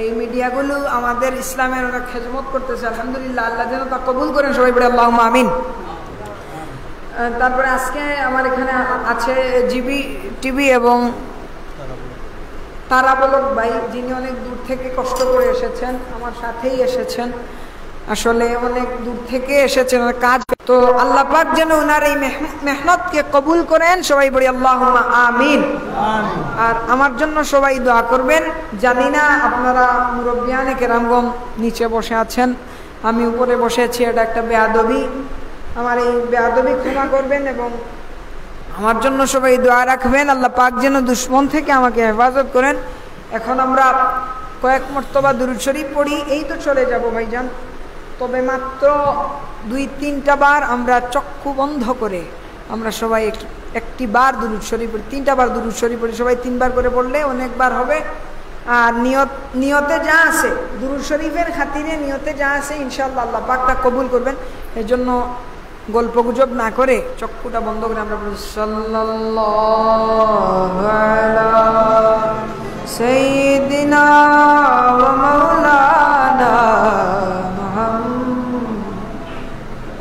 এই মিডিয়াগুলো আমাদের ইসলামের অনেক খেদমত করতেছে, আলহামদুলিল্লাহ। আল্লাহ যেন তা কবুল করেন, সবাই বলে আল্লাহুম্মা আমিন। তারপরে আজকে আমার এখানে আছে জিবি টিভি এবং তারাবলক ভাই, যিনি অনেক দূর থেকে কষ্ট করে এসেছেন, আমার সাথেই এসেছেন, আসলে অনেক দূর থেকে এসেছেন কাজ। তো আল্লাহ পাক যেন ওনার এই মেহনতকে কবুল করেন, সবাই বলি আল্লাহুম্মা আমিন। আর আমার জন্য সবাই দোয়া করবেন। জানি না আপনারা মুরব্বিয়ানে কেরামগণ নিচে বসে আছেন, আমি উপরে বসে আছি, এটা একটা বেয়াদবি। আমার এই বেয়াদবি ক্ষমা করবেন এবং আমার জন্য সবাই দোয়া রাখবেন। আল্লাহ পাক যেন দুশ্মন থেকে আমাকে হেফাজত করেন। এখন আমরা কয়েক মর্তবা দুরূদ শরীফ পড়ি, এই তো চলে যাব ভাইজান। তবে মাত্র 2-3টা বার আমরা চক্ষু বন্ধ করে আমরা সবাই একটি বার দুরূদ শরীফ পড়ি, 3টা বার দুরূদ শরীফ পড়ি, সবাই 3 বার করে পড়লে অনেকবার হবে। আর নিয়তে যা আছে, দুরূদ শরীফের খাতিরে নিয়তে যা আছে ইনশাআল্লাহ আল্লাহ পাক তা কবুল করবেন। এজন্য গল্প গুজব না করে চক্ষুটা বন্ধ করে আমরা বলি সাল্লাল্লাহু আলা সাইয়্যিদিনা ওয়া মাওলানা মুহাম্মদ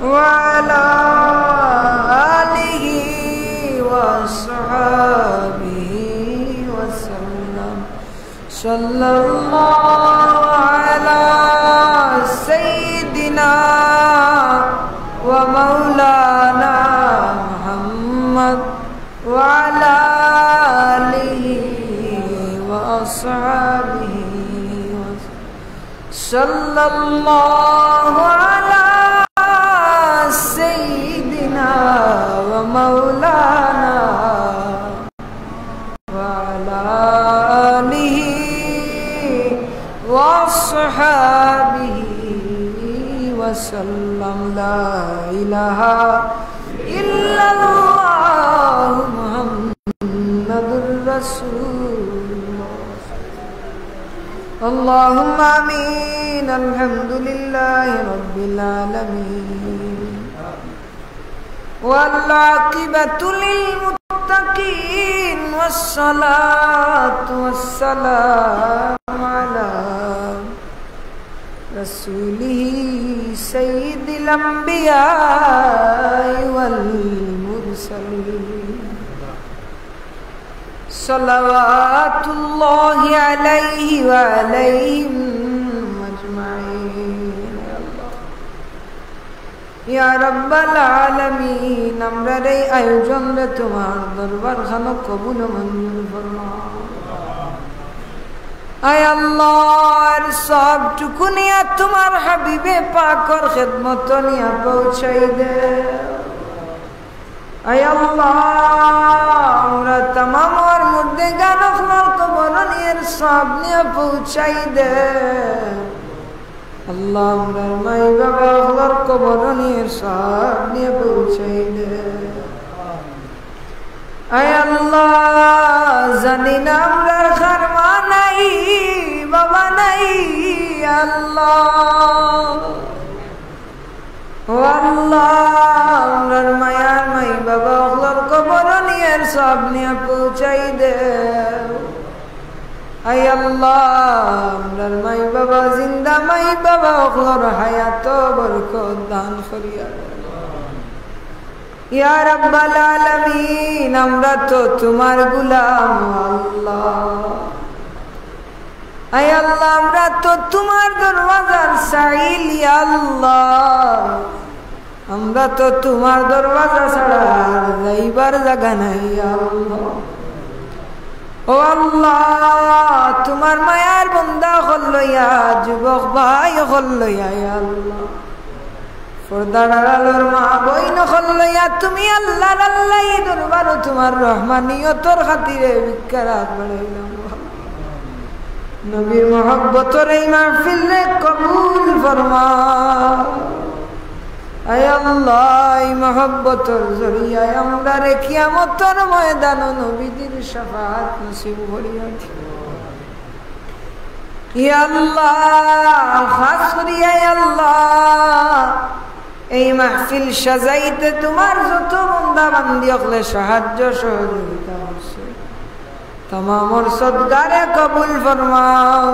ওয়া আলা আলিহি ওয়া সাহবিহি ওয়া সাল্লাম। সাল্লাল্লাহু আলা সাইয়্যিদিনা ওয়া মাওলানা মুহাম্মদ ওয়া আলা আলিহি ওয়া আসহাবিহি ওয়া সাল্লাল্লাহু আলা সাইয়্যিদিনা ওয়া মাওলানা ওয়া আলা আলিহি ওয়া আসহাবিহি ওয়া সাল্লাম। লা ইলাহা ইল্লাল্লাহ মুহাম্মাদুর রাসূলুল্লাহ। আল্লাহুম্মা আমিন। আলহামদুলিল্লাহি রাব্বিল আলামিন ওয়াল আকিবাতু লিল মুত্তাকিন ওয়াস সালাতু ওয়াস সালামু আলা रसूलिही सय्यिदिल अंबिया'i वल मुरसलीन सल्लल्लाहु अलैहि व अलैहिम अजमाइन। या रब्बल आलमीन আমরার এই আয়োজন রে তোমার দরবার খানো কবুল মঞ্জুর ফরমাও। আয় আল্লাহর সব টুকুনিয়া তোমার হাবিবে পাকর খিদমত নিয়া পৌঁছাই দে। আয় আল্লাহ আমরা तमाम और मुर्दे गानों को বরণের সব নিয়া পৌঁছাই দে। আল্লাহ আমরা মাই বাবা হলার को বরণের সব নিয়া পৌঁছাই দে। আয় আল্লাহ জানি না আমরা খারমা নাই বাবা নাই আল্লাহ ও আল্লাহ আমরার মায়ার মাই বাবা ওগুলোর কবর নিয়ে সব নিয়ে পৌঁছাই দে। আয় আল্লাহ আমরার মাই বাবা জিন্দা মাই বাবা ওগুলোর হায়াত বরকত দান করিয়া দে। ইয়া রাব্বাল আলামিন আমরা তো তোমার গোলাম আল্লাহ। আয় আল্লাহ আমরা তো তোমার দরওয়াজার সাইল ইয়া আল্লাহ। আমরা তো তোমার দরওয়াজা ছাড়া যাইবার জায়গা নাই আল্লাহ। ও আল্লাহ তোমার মায়ার বান্দা হল লইয়া যুবক ভাই হল লইয়া ইয়া আল্লাহ পর্দার আলোর মা বইন হল লইয়া তুমি আল্লাহ আল্লাহ দরবার তোমার রহমানিয়তর খাতিরে বিকরাত বাড়াইলাম। নবীর মোহব্বতের এই মাহফিল রে কবুল ফরমাও। আয় আল্লাহ এই মোহব্বতের জরিয়ায় আমরা রে কিয়ামতের ময়দান নবীজির শাফাআত নসিব করিয়া দিও। ইয়া আল্লাহ খাস করিয়া আল্লাহ এই মাহফিল সাজাইতে তোমার যত বান্দা বান্দি হলে সাহায্য সহযোগিতা করছে तमामर सदगारे कबूल फरमाओ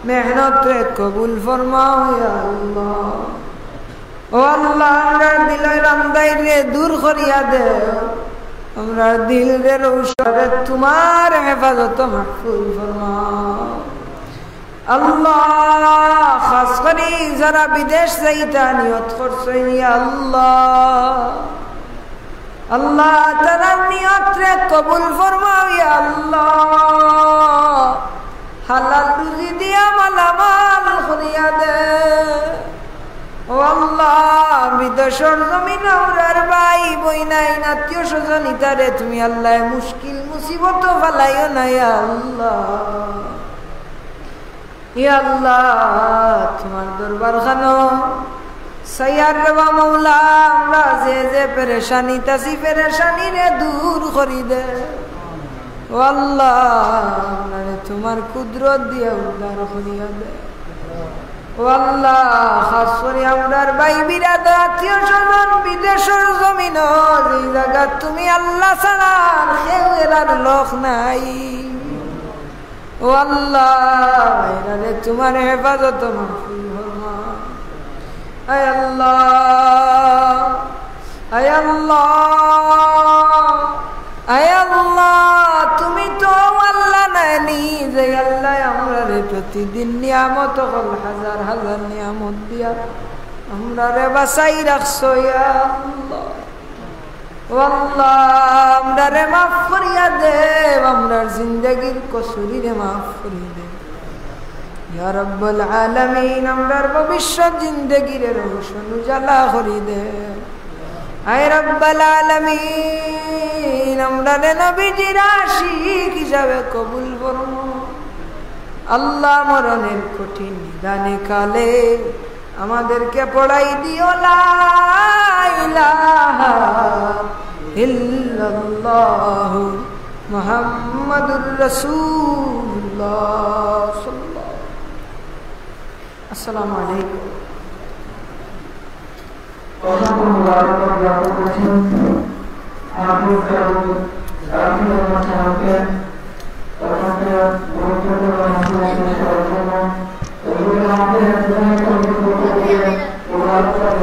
मेहनत रे कबूल फरमाओ या अल्लाह। ओ अल्लाह हमरार दिलेर अंधाइर रे दूर करिया दे। हमरार दिल रे रोशने तुम्हार हिफाजत महफूज फरमाओ अल्लाह। खास करी जरा विदेश जाइता नियत करछे या अल्लाह। अल्लाह तारा नियत रे कबूल फरमाओ या अल्लाह। हालाल रुजी दिया मालामाल करिया दे। ओ अल्लाह विदेशर जमीन আমরার ভাই বইনাই আত্মীয় স্বজন ইতারে তুমি আল্লাহ মুশকিল মুসিবত ফালাইও না ইয়া আল্লাহ। ইয়া আল্লাহ তোমার দরবার খানো सैयार रवा मौला আমরা যে যে পরেশানি তাসি পরেশানি রে দূর করি দে। ও আল্লাহ আমরা তোমার কুদরত দিয়ে উদ্ধার করিয়া দে। ও আল্লাহ খাস করে আমরার ভাই বিরাদর আত্মীয় স্বজন বিদেশের জমিন এই জায়গা তুমি আল্লাহ ছাড়া কেউ এরার লোক নাই। ও আল্লাহ এরারে তোমার হেফাজত মাহফুজ ফরমাও। আয় আল্লাহ আয় আল্লাহ আয় আল্লাহ তুমি তো আল্লাহ নানি যে আল্লাহ আমরারে প্রতিদিন নিয়ামত হল হাজার হাজার নিয়ামত দিয়া আমরারে বাঁচাই রাখছো ইয়া আল্লাহ। ও আল্লাহ আমরারে মাফ করিয়া দে। আমরার জিন্দেগির কসুরিরে মাফ করিয়া দে ইয়া রব্বুল আলামিন। আমরার ভবিষ্যৎ জিন্দেগির রোশন উজালা করি দে। আয় রব্বুল আলামিন আমরারে নবীজির আশিক হিসাবে কবুল ফরমাও আল্লাহ। মরণের কঠিন নিদানে কালে আমাদেরকে পড়াই দিও লা ইলাহা ইল্লাল্লাহ মুহাম্মাদুর রাসূলুল্লাহ সাল্লাল্লাহু। আসসালামু আলাইকুম। Gracias. আপনারা